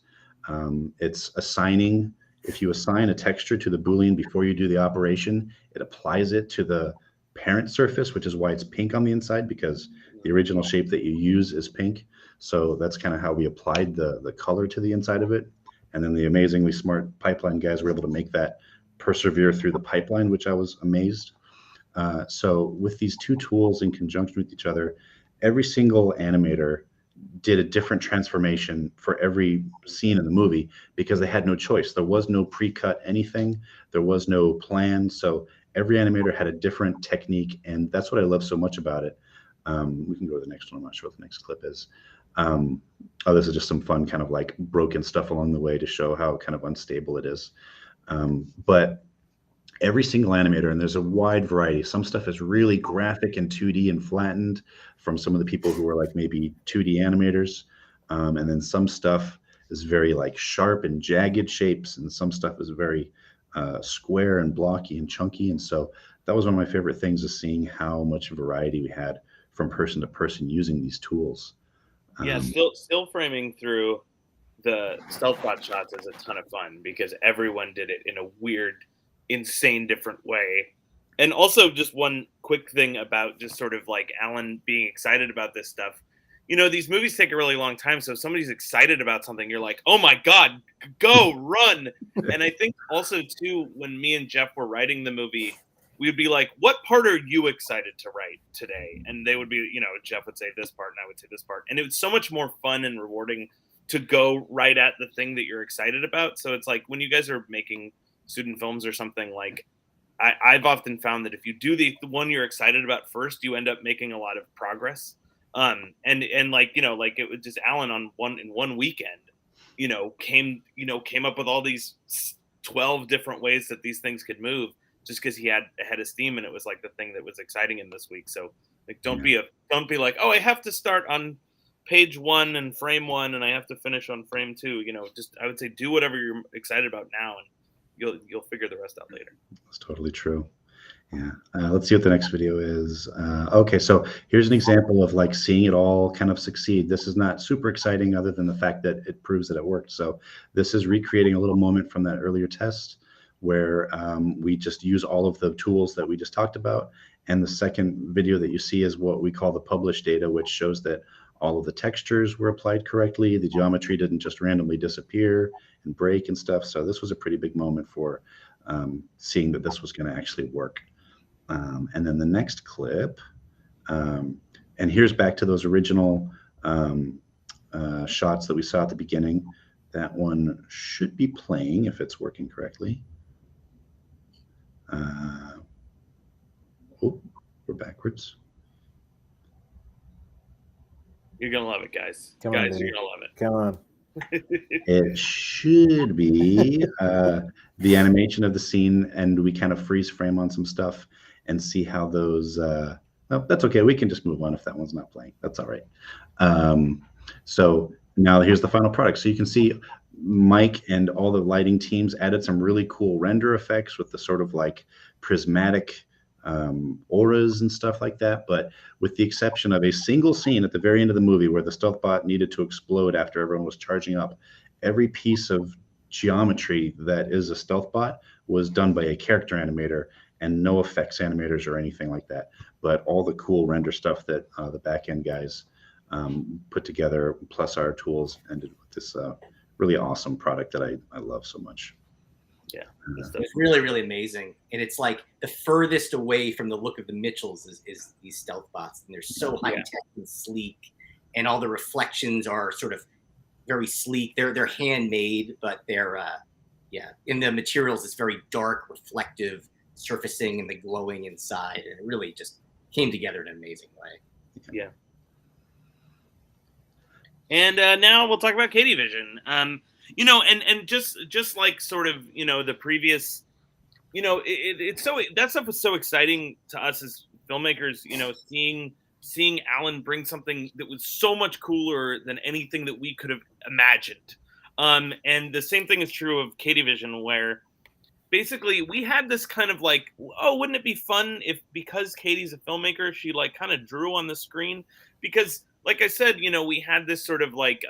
It's assigning. If you assign a texture to the Boolean before you do the operation, it applies it to the parent surface, which is why it's pink on the inside, because the original shape that you use is pink. So that's kind of how we applied the color to the inside of it. And then the amazingly smart pipeline guys were able to make that persevere through the pipeline, which I was amazed. So with these two tools in conjunction with each other, every single animator did a different transformation for every scene in the movie, because they had no choice. There was no pre-cut anything. There was no plan. So every animator had a different technique, and that's what I love so much about it. We can go to the next one. I'm not sure what the next clip is. Oh, this is just some fun kind of like broken stuff along the way to show how kind of unstable it is. But every single animator, and there's a wide variety. Some stuff is really graphic and 2D and flattened from some of the people who are like maybe 2D animators. And then some stuff is very like sharp and jagged shapes, and some stuff is very square and blocky and chunky. And so that was one of my favorite things, is seeing how much variety we had from person to person using these tools. Yeah, still framing through the Stealthbot shots is a ton of fun, because everyone did it in a weird, insane different way. And also, just one quick thing about just sort of like Alan being excited about this stuff. These movies take a really long time, so if somebody's excited about something, you're like, oh my God, go, run. And I think also too, when me and Jeff were writing the movie, we'd be like, what part are you excited to write today? And they would be, Jeff would say this part and I would say this part. And it was so much more fun and rewarding to go right at the thing that you're excited about. So it's like when you guys are making student films or something, like I've often found that if you do the one you're excited about first, you end up making a lot of progress. And like, like it was just Alan in one weekend, came up with all these 12 different ways that these things could move, just because he had a head of steam, and it was like the thing that was exciting him this week. So like, don't be like, oh, I have to start on page 1 and frame 1, and I have to finish on frame 2. Just I would say do whatever you're excited about now, and you'll figure the rest out later. That's totally true. Yeah. Let's see what the next video is. Okay, so here's an example of like seeing it all kind of succeed. This is not super exciting, other than the fact that it proves that it worked. So this is recreating a little moment from that earlier test, where we just use all of the tools that we just talked about. And the second video that you see is what we call the published data, which shows that all of the textures were applied correctly. The geometry didn't just randomly disappear and break and stuff. So this was a pretty big moment for seeing that this was going to actually work. And then the next clip, and here's back to those original shots that we saw at the beginning. That one should be playing if it's working correctly. Oh, we're backwards. You're gonna love it, guys. You're gonna love it. Come on. It should be the animation of the scene, and we kind of freeze frame on some stuff and see how those. No, that's okay. We can just move on if that one's not playing. That's all right. So now here's the final product. So you can see Mike and all the lighting teams added some really cool render effects with the sort of like prismatic auras and stuff like that. But with the exception of a single scene at the very end of the movie where the Stealthbot needed to explode after everyone was charging up, every piece of geometry that is a Stealthbot was done by a character animator and no effects animators or anything like that. But all the cool render stuff that the back end guys put together, plus our tools, ended with this really awesome product that I love so much. Yeah, it's really, really amazing. And it's like the furthest away from the look of the Mitchells is these Stealthbots. And they're so high tech and sleek. And all the reflections are sort of very sleek. They're handmade, but they're, in the materials, it's very dark, reflective, surfacing and the glowing inside. And it really just came together in an amazing way. Yeah. And now we'll talk about Katie Vision. You know, and just like sort of, you know, the previous, you know, it's so, that stuff was so exciting to us as filmmakers, you know, seeing Alan bring something that was so much cooler than anything that we could have imagined. And the same thing is true of Katie Vision, where basically we had this kind of like, oh, wouldn't it be fun if, because Katie's a filmmaker, she like kind of drew on the screen? Because like I said, you know, we had this sort of like,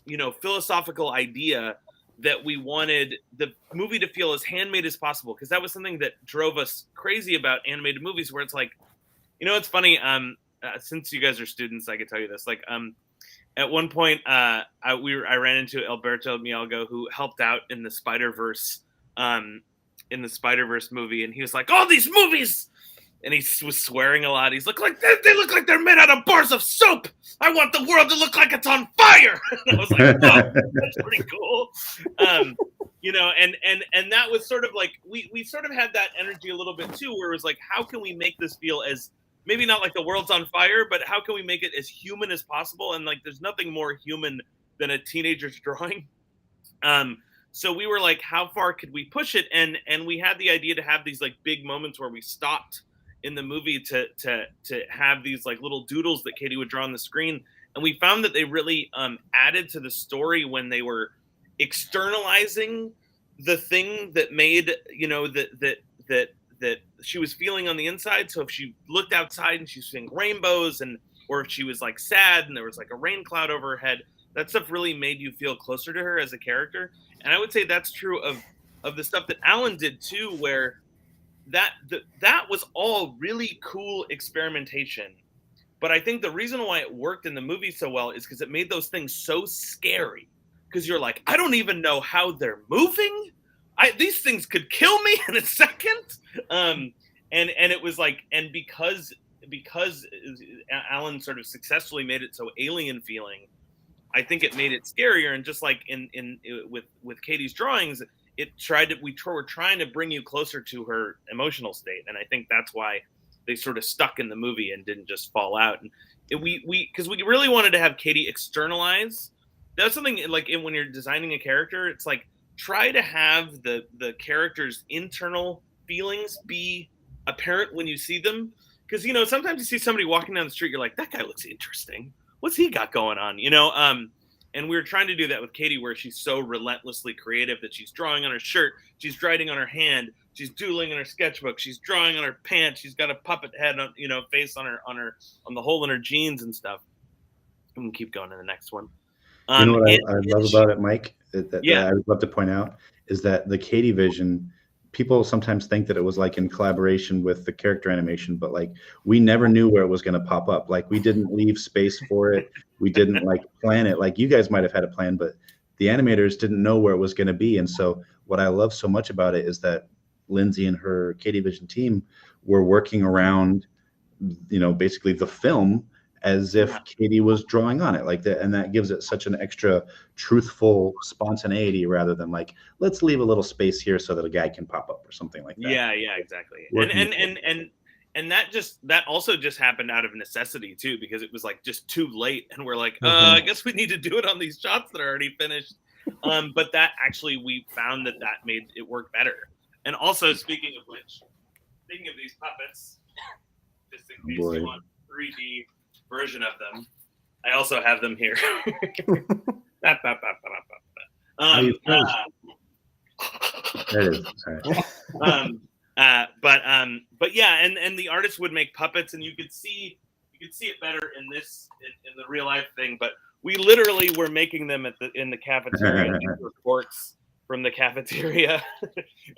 you know, philosophical idea that we wanted the movie to feel as handmade as possible, because that was something that drove us crazy about animated movies, where it's like, you know, it's funny, since you guys are students, I could tell you this, like, at one point, I ran into Alberto Mialgo, who helped out in the Spider-Verse movie, and he was like, all these movies, and he was swearing a lot. He's like they look like they're made out of bars of soap. I want the world to look like it's on fire. And I was like, oh, that's pretty cool. You know, and that was sort of like, we sort of had that energy a little bit too, where it was like, how can we make this feel as, maybe not like the world's on fire, but how can we make it as human as possible? And like, there's nothing more human than a teenager's drawing. So we were like, how far could we push it? And we had the idea to have these like big moments where we stopped in the movie to have these like little doodles that Katie would draw on the screen. And we found that they really added to the story when they were externalizing the thing that made, you know, that she was feeling on the inside. So if she looked outside and she was seeing rainbows, and or if she was like sad and there was like a rain cloud over her head, that stuff really made you feel closer to her as a character. And I would say that's true of the stuff that Alan did too, where that was all really cool experimentation. But I think the reason why it worked in the movie so well is because it made those things so scary. Because you're like, I don't even know how they're moving. These things could kill me in a second. And it was like, and because Alan sort of successfully made it so alien feeling, I think it made it scarier. And just like with Katie's drawings, we were trying to bring you closer to her emotional state. And I think that's why they sort of stuck in the movie and didn't just fall out. And because we really wanted to have Katie externalize. That's something like when you're designing a character, it's like, try to have the character's internal feelings be apparent when you see them. Because, you know, sometimes you see somebody walking down the street, you're like, that guy looks interesting. What's he got going on? You know, and we were trying to do that with Katie, where she's so relentlessly creative that she's drawing on her shirt, she's writing on her hand, she's doodling in her sketchbook, she's drawing on her pants, she's got a puppet head on, you know, face on the hole in her jeans and stuff. We can keep going to the next one. You know what I love about it, Mike, that I would love to point out, is that the Katie Vision, people sometimes think that it was like in collaboration with the character animation, but like we never knew where it was going to pop up. Like we didn't leave space for it. We didn't like plan it. Like you guys might have had a plan, but the animators didn't know where it was going to be. And so what I love so much about it is that Lindsay and her Katie Vision team were working around, you know, basically the film as if Katie was drawing on it like that. And that gives it such an extra truthful spontaneity rather than like, let's leave a little space here so that a guy can pop up or something like that. Yeah, exactly. And that also just happened out of necessity too, because it was like just too late, and we're like, I guess we need to do it on these shots that are already finished. But that actually, we found that made it work better. And also, speaking of these puppets, just in case you want 3D version of them, I also have them here. There it is. But yeah, and the artist would make puppets, and you could see it better in the real life thing. But we literally were making them in the cafeteria. These were corks from the cafeteria,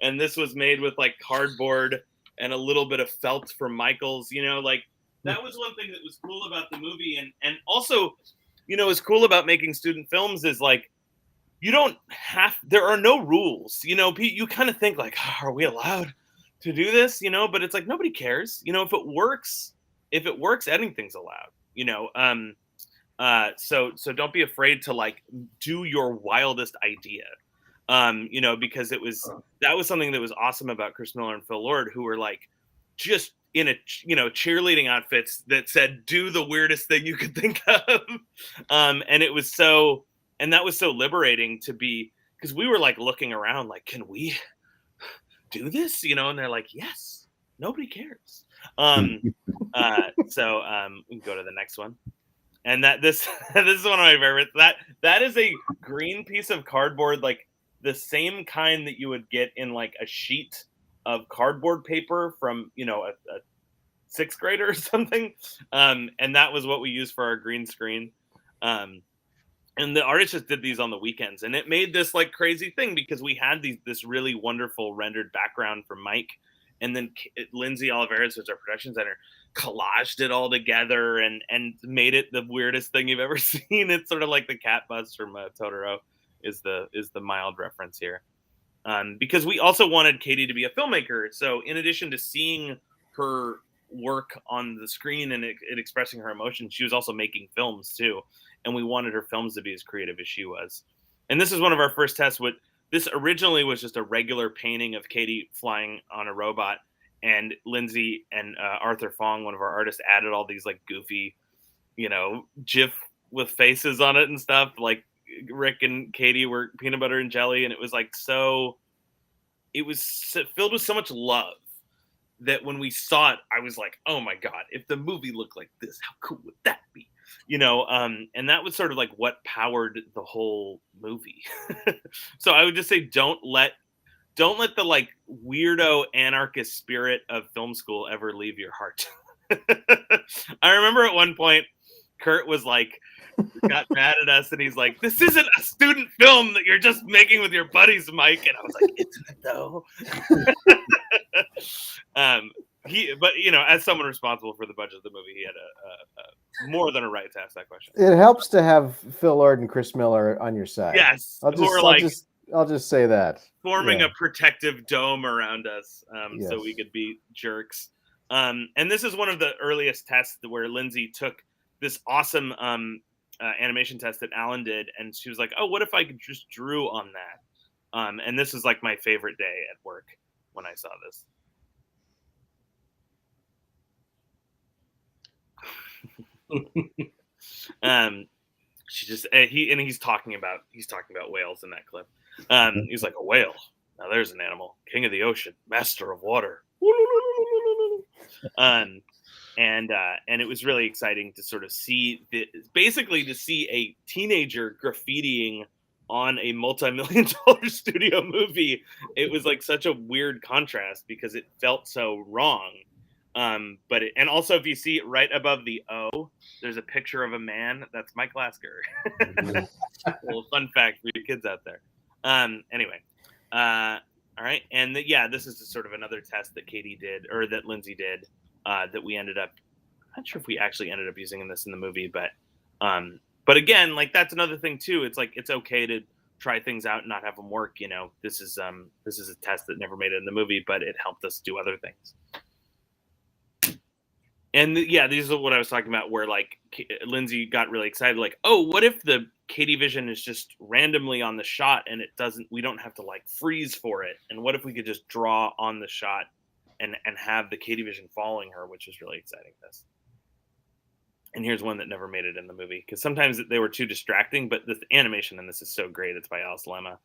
and this was made with like cardboard and a little bit of felt from Michael's. Like that was one thing that was cool about the movie, and also, what's cool about making student films is like, there are no rules. You kind of think like, are we allowed to do this? But it's like, nobody cares. If it works, anything's allowed. So don't be afraid to like do your wildest idea. Because that was something that was awesome about Chris Miller and Phil Lord, who were like just in a cheerleading outfits that said, do the weirdest thing you could think of. And it was so, and that was so liberating to be, because we were like looking around like, can we do this? And they're like, yes, nobody cares. So we can go to the next one. And this is one of my favorites. That is a green piece of cardboard, like the same kind that you would get in like a sheet of cardboard paper from a sixth grader or something. And that was what we used for our green screen. And the artist just did these on the weekends, and it made this like crazy thing because we had this really wonderful rendered background from Mike, and then Lindsay Oliveras, who's our production designer, collaged it all together and made it the weirdest thing you've ever seen. It's sort of like the cat buzz from Totoro is the mild reference here, because we also wanted Katie to be a filmmaker. So in addition to seeing her work on the screen and it expressing her emotions, she was also making films too. And we wanted her films to be as creative as she was. And this is one of our first tests. This originally was just a regular painting of Katie flying on a robot. And Lindsay and Arthur Fong, one of our artists, added all these like goofy, GIF with faces on it and stuff. Like Rick and Katie were peanut butter and jelly. And it was like it was filled with so much love that when we saw it, I was like, oh my God, if the movie looked like this, how cool would that be? And that was sort of like what powered the whole movie. So I would just say, don't let the like weirdo anarchist spirit of film school ever leave your heart. I remember at one point, Kurt was like, got mad at us, and he's like, this isn't a student film that you're just making with your buddies, Mike. And I was like, isn't it though? But as someone responsible for the budget of the movie, he had a more than a right to ask that question. It helps to have Phil Lord and Chris Miller on your side. Yes, I'll just say that, forming a protective dome around us, yes, so we could be jerks. And this is one of the earliest tests where Lindsay took this awesome animation test that Alan did, and she was like, "Oh, what if I could just drew on that?" And this is like my favorite day at work when I saw this. She just he's talking about whales in that clip. He's like, a whale, now there's an animal, king of the ocean, master of water. And it was really exciting to sort of see to see a teenager graffitiing on a multi-million-dollar studio movie. It was like such a weird contrast because it felt so wrong. But and also, if you see it right above the O, there's a picture of a man. That's Mike Lasker. A little fun fact for you kids out there. Anyway, all right, and this is sort of another test that Katie did, or that Lindsay did, that we ended up. I'm not sure if we actually ended up using this in the movie, but again, like that's another thing too. It's like it's okay to try things out and not have them work. This is a test that never made it in the movie, but it helped us do other things. And these are what I was talking about, where like Lindsay got really excited, like, oh, what if the Katie vision is just randomly on the shot and we don't have to like freeze for it, and what if we could just draw on the shot and have the Katie vision following her, which was really exciting. This. And here's one that never made it in the movie because sometimes they were too distracting, but the animation in this is so great. It's by Alice Lemma.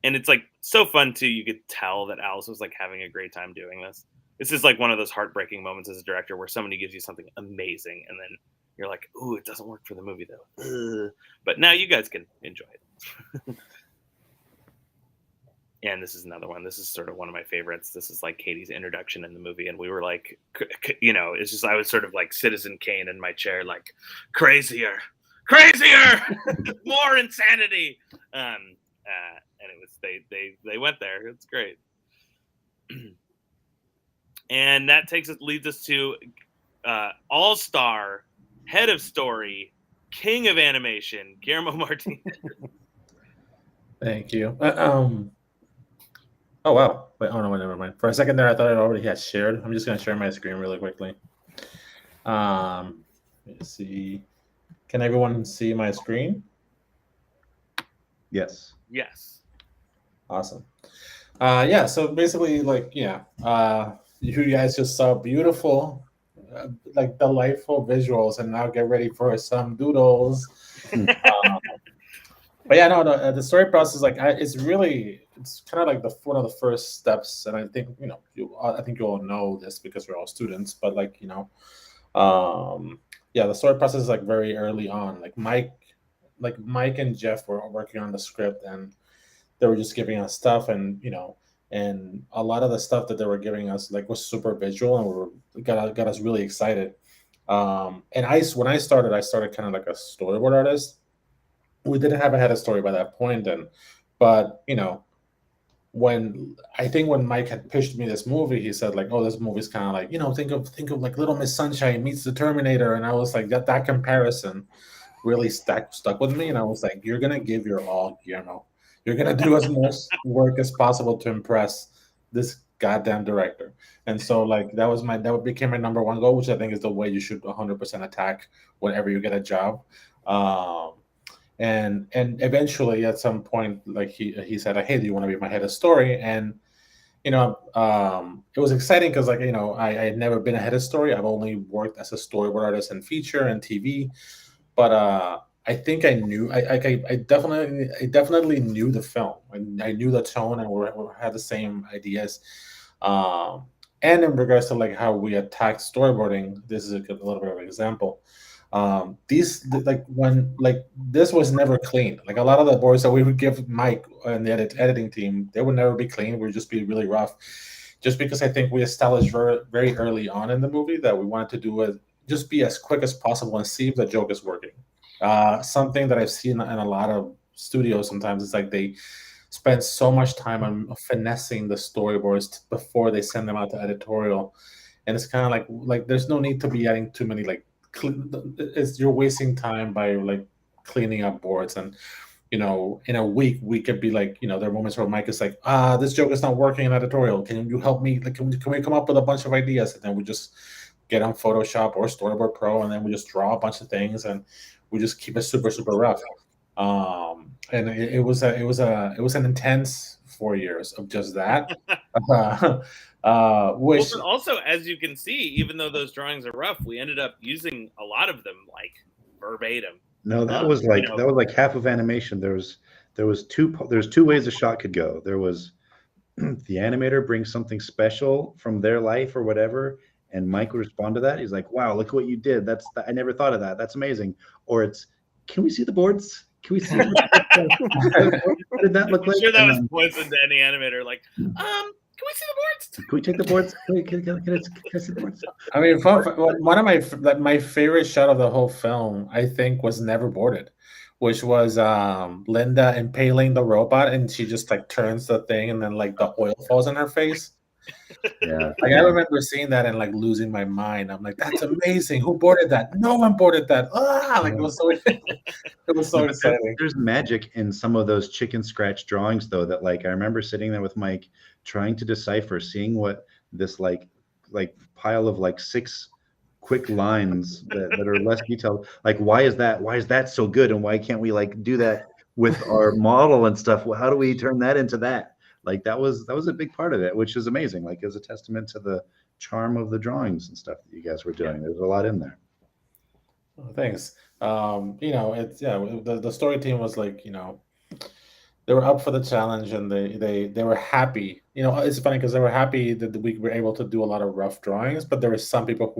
And it's like so fun too. You could tell that Alice was like having a great time doing this. This is like one of those heartbreaking moments as a director where somebody gives you something amazing and then you're like, ooh, it doesn't work for the movie though. But now you guys can enjoy it. And this is another one. This is sort of one of my favorites. This is like Katie's introduction in the movie. And we were like, you know, it's just, I was sort of like Citizen Kane in my chair, like crazier, more insanity. And it was, they went there. It's great. And that leads us to all-star, head of story, king of animation, Guillermo Martinez. Thank you. Oh, wow. Wait, oh, no, never mind. For a second there, I thought I already had shared. I'm just going to share my screen really quickly. Let's see. Can everyone see my screen? Yes. Yes. Awesome. Yeah, so basically, like, yeah, you guys just saw beautiful, like, delightful visuals, and now get ready for some doodles. But yeah, no, the story process, like, it's kind of like one of the first steps, and I think you all know this because we're all students. But like yeah, the story process is like very early on. Like Mike and Jeff were working on the script, and they were just giving us stuff, and and a lot of the stuff that they were giving us like was super visual, and got us really excited. And when I started kind of like a storyboard artist. We didn't have a head of story by that point, but when Mike had pitched me this movie, he said like, "Oh, this movie's kind of like think of like Little Miss Sunshine meets the Terminator," and I was like, that comparison really stuck with me, and I was like, "You're gonna give your all, Guillermo. You're gonna do as much work as possible to impress this goddamn director." And so like that became my number one goal, which I think is the way you should 100% attack whenever you get a job. And eventually at some point, like he said, like, "Hey, do you want to be my head of story?" And it was exciting because like I had never been a head of story. I've only worked as a storyboard artist in feature and TV, but I think I knew I definitely knew the film. I knew the tone, and we had the same ideas. And in regards to like how we attacked storyboarding, this is a little bit of an example. This was never clean. Like a lot of the boards that we would give Mike and the editing team, they would never be clean. Would just be really rough. Just because I think we established very, very early on in the movie that we wanted to do it, just be as quick as possible and see if the joke is working. Something that I've seen in a lot of studios sometimes is like they spend so much time on finessing the storyboards before they send them out to editorial, and it's kind of like there's no need to be adding too many like. You're wasting time by like cleaning up boards, and in a week we could be like there are moments where Mike is like, this joke is not working in editorial, can you help me, like can we come up with a bunch of ideas, and then we just get on Photoshop or Storyboard Pro, and then we just draw a bunch of things, and we just keep it super rough. And it was an intense 4 years of just that. Which also, as you can see, even though those drawings are rough, we ended up using a lot of them like verbatim. No, that was like half of animation. There's two ways a shot could go. There was the animator brings something special from their life or whatever, and Mike would respond to that. He's like, "Wow, look what you did. I never thought of that. That's amazing." Or it's, "Can we see the boards? Can we see what did that look like?" I'm sure that was poison to any animator. Like, can we see the boards? Can we take the boards? Can I see the boards? I mean, one of my favorite shot of the whole film, I think, was Never Boarded, which was Linda impaling the robot, and she just like turns the thing, and then like the oil falls in her face. Yeah, like I remember seeing that and like losing my mind. I'm like, that's amazing. Who boarded that? No one boarded that. Like it was so exciting. There's magic in some of those chicken scratch drawings, though. That like I remember sitting there with Mike, trying to decipher, seeing what this like pile of like 6 quick lines that are less detailed. Like, why is that so good, and why can't we like do that with our model and stuff? Well, how do we turn that into that? Like that was a big part of it, which is amazing. Like as a testament to the charm of the drawings and stuff that you guys were doing. There's a lot in there. Oh, thanks. It's the story team was like, they were up for the challenge and they were happy. It's funny because they were happy that we were able to do a lot of rough drawings, but there were some people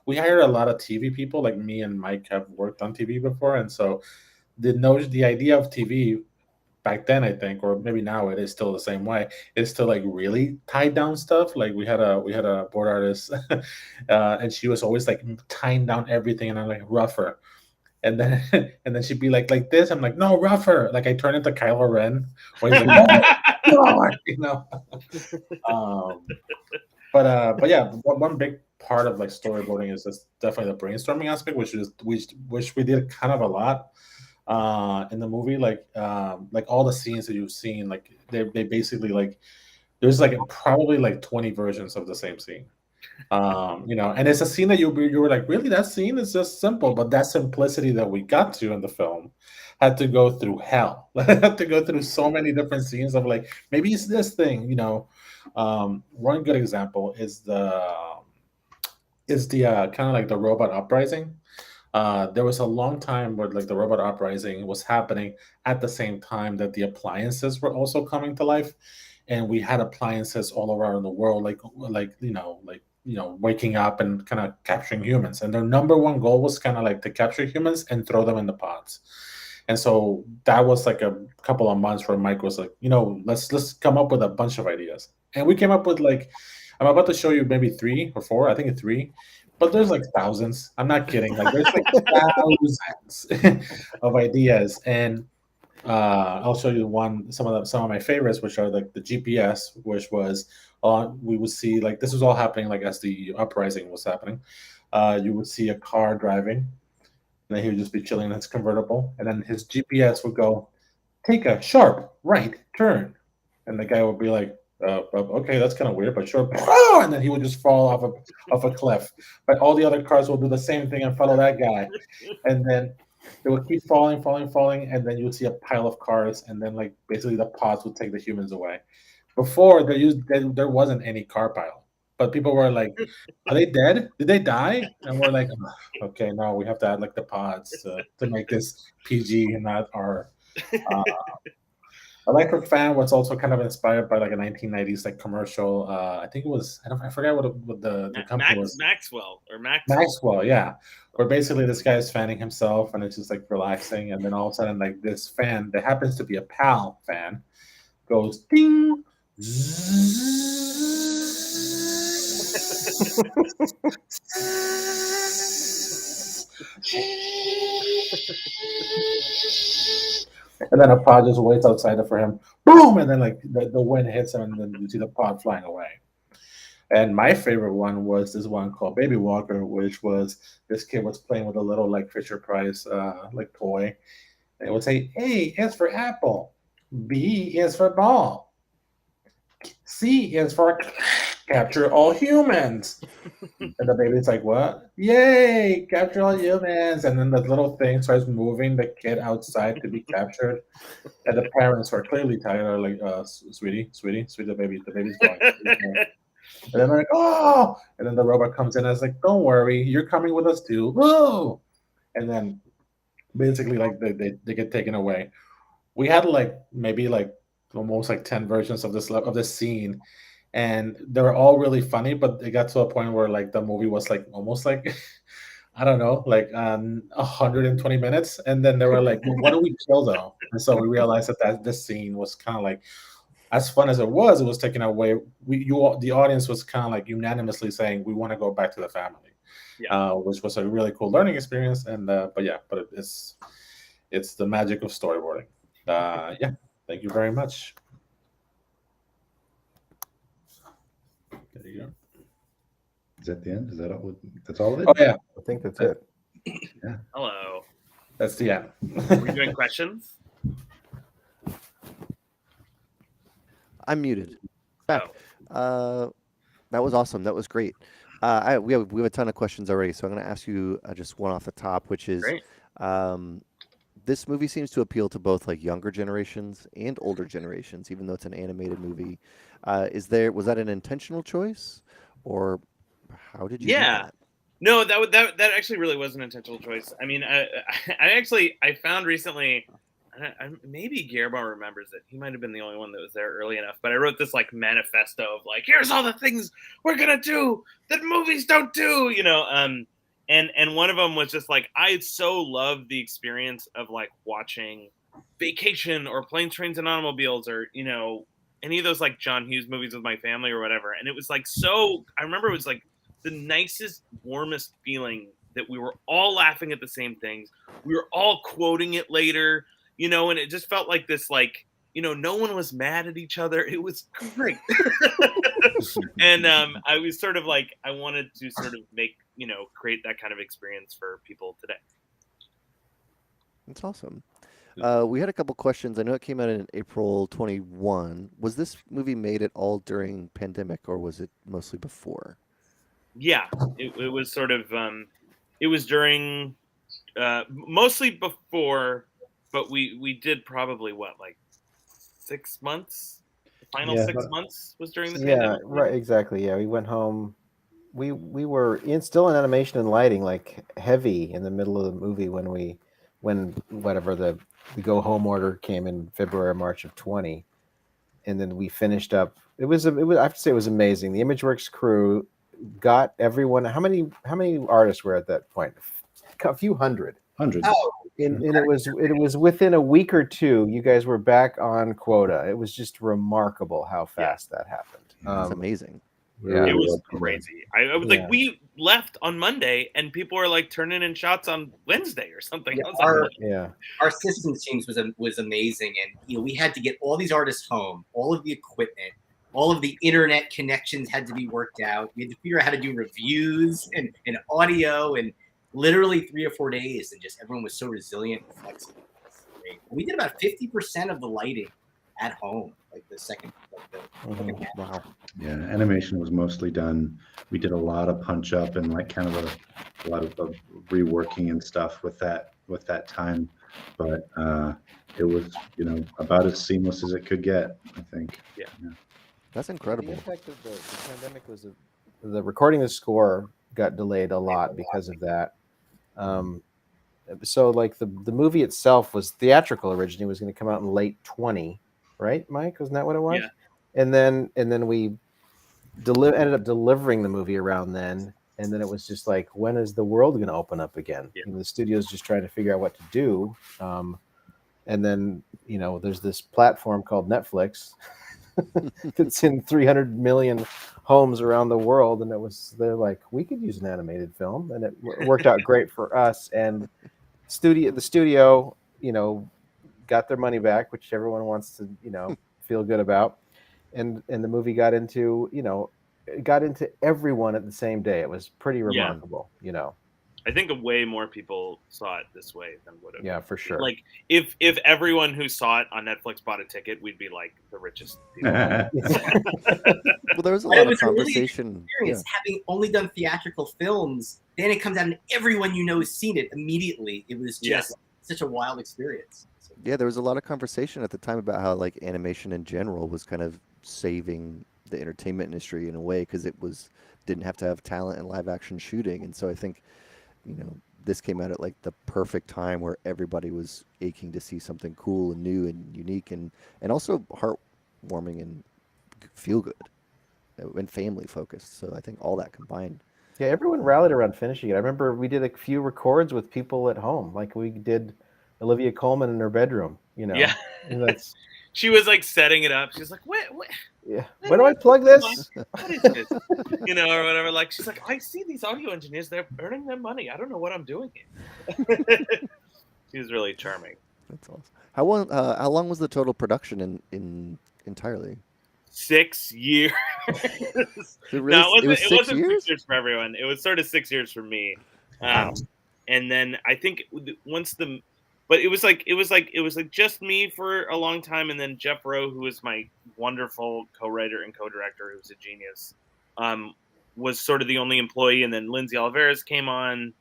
we hired a lot of TV people, like me and Mike have worked on TV before, and so the idea of TV back then, I think, or maybe now it is still the same way, is to like really tie down stuff. Like we had a board artist, and she was always like tying down everything, and I'm like rougher, and then and then she'd be like this. I'm like, no, rougher. Like I turn into Kylo Ren, or he's like, oh, but yeah, one big part of like storyboarding is just definitely the brainstorming aspect, which we did kind of a lot in the movie. Like all the scenes that you've seen, like they basically like there's like probably like 20 versions of the same scene. And it's a scene that you were like, really, that scene is just simple, but that simplicity that we got to in the film had to go through hell. Had to go through so many different scenes of like, maybe it's this thing. One good example is the kind of like the robot uprising. There was a long time where like the robot uprising was happening at the same time that the appliances were also coming to life, and we had appliances all around the world, like waking up and kind of capturing humans. And their number one goal was kind of like to capture humans and throw them in the pods. And so that was like a couple of months where Mike was like, let's come up with a bunch of ideas. And we came up with like, I'm about to show you maybe 3 or 4, I think it's 3, but there's like thousands. I'm not kidding. Like there's like thousands of ideas. And I'll show you some of my favorites, which are like the GPS, which was we would see like this was all happening like as the uprising was happening. You would see a car driving, and then he would just be chilling in his convertible, and then his GPS would go, take a sharp right turn, and the guy would be like, okay, that's kind of weird, but sure. And then he would just fall off a cliff. But all the other cars will do the same thing and follow that guy, and then they would keep falling, and then you would see a pile of cars, and then like basically the pods would take the humans away. Before there wasn't any car pile, but people were like, "Are they dead? Did they die?" And we're like, "Okay, no, we have to add like the pods to make this PG and not R." Electric Fan was also kind of inspired by like a 1990s like commercial. I think it was I forgot what the company was. Maxwell, yeah. Where basically this guy is fanning himself and it's just like relaxing, and then all of a sudden like this fan that happens to be a PAL fan goes ding. And then a pod just waits outside for him. Boom! And then like the wind hits him, and then you see the pod flying away. And my favorite one was this one called Baby Walker, which was this kid was playing with a little like Fisher Price like toy. And it would say, A is for apple, B is for ball, C is for capture all humans. And the baby's like, what? Yay, capture all humans. And then the little thing starts moving the kid outside to be captured. And the parents are clearly tired, are like, sweetie, the baby's going. And then they're like, oh! And then the robot comes in and is like, don't worry, you're coming with us too. Woo! And then basically like they get taken away. We had like maybe like almost like 10 versions of this scene, and they were all really funny, but it got to a point where like the movie was like almost like I don't know, like 120 minutes, and then they were like, well, what do we kill though? And so we realized that this scene was kind of like, as fun as it was taken away. The audience was kind of like unanimously saying we want to go back to the family, which was a really cool learning experience. And but it's the magic of storyboarding. Thank you very much. There you go. Is that the end? Is that all? That's all of it? Oh yeah, I think that's it. Yeah. Hello. That's the end. Are we doing questions? I'm muted. Back. That was awesome. That was great. We have a ton of questions already, so I'm going to ask you just one off the top, which is, this movie seems to appeal to both like younger generations and older generations, even though it's an animated movie. Was that an intentional choice, or How did you do Yeah. that? No, that actually really was an intentional choice. I mean, I found recently, maybe Guillermo remembers it. He might have been the only one that was there early enough. But I wrote this like manifesto of like, here's all the things we're gonna do that movies don't do, and one of them was just like, I so loved the experience of like watching Vacation or Planes, Trains, and Automobiles, or any of those like John Hughes movies with my family or whatever. And it was like I remember it was like the nicest, warmest feeling that we were all laughing at the same things. We were all quoting it later, and it just felt like this, like, no one was mad at each other. It was great. And I was sort of like, I wanted to sort of make, create that kind of experience for people today. That's awesome. We had a couple questions. I know it came out in April 21. Was this movie made at all during pandemic, or was it mostly before? Yeah, it was sort of, it was during, mostly before, but we did probably like 6 months? The final 6 months was during the pandemic. Yeah, right, exactly. Yeah, we went home. We were still in animation and lighting, like heavy in the middle of the movie when whatever the go home order came in February or March of 20, and then we finished up. It was I have to say it was amazing. The ImageWorks crew got everyone. How many artists were at that point? A few hundred. Hundreds. Oh, And it was within a week or two, you guys were back on quota. It was just remarkable how fast that happened. That's amazing. Yeah. It was crazy. I was Yeah. like, we left on Monday and people were like turning in shots on Wednesday or something. Yeah, I was like, Yeah. our systems teams was amazing, and we had to get all these artists home, all of the equipment, all of the internet connections had to be worked out. We had to figure out how to do reviews and audio, and literally 3 or 4 days, and just everyone was so resilient and flexible. We did about 50% of the lighting at home, like the second half. Wow. Yeah, animation was mostly done. We did a lot of punch up and like kind of a lot of reworking and stuff with that time, but it was about as seamless as it could get, I think. Yeah. That's The incredible. impact of the pandemic was the recording of the score got delayed a lot because of that. So like the movie itself was theatrical originally, was going to come out in late 20, right, Mike? Wasn't that what it was? Yeah. And then we ended up delivering the movie around then, and then it was just like, when is the world going to open up again? Yeah. The studio's just trying to figure out what to do. And then there's this platform called Netflix that's in 300 million homes around the world, and they're like, we could use an animated film, and it worked out great for us. And the studio got their money back, which everyone wants to feel good about, and the movie got into everyone at the same day. It was pretty remarkable. I think way more people saw it this way than would have. Yeah, for sure. Like if everyone who saw it on Netflix bought a ticket, we'd be like the richest people. Well, there was a But lot it of was a really conversation. experience having only done theatrical films. Then it comes out and everyone has seen it immediately. It was just such a wild experience. Yeah, there was a lot of conversation at the time about how like animation in general was kind of saving the entertainment industry in a way, because it didn't have to have talent and live action shooting. And so I think this came out at like the perfect time where everybody was aching to see something cool and new and unique and also heartwarming and feel good and family focused. So I think all that combined. Yeah, everyone rallied around finishing it. I remember we did a few records with people at home, like we did Olivia Colman in her bedroom. Yeah. And that's She was like setting it up. She was like, what? yeah. When do I plug this? What is this? Or whatever. Like, she's like, I see these audio engineers, they're earning their money. I don't know what I'm doing here. She was really charming. That's awesome. How long was the total production in entirely? 6 years. It was 6 wasn't years? 6 years for everyone. It was sort of 6 years for me. Wow. And then I think but it was like just me for a long time, and then Jeff Rowe, who was my wonderful co-writer and co-director, who's a genius, was sort of the only employee, and then Lindsay Oliveras came on,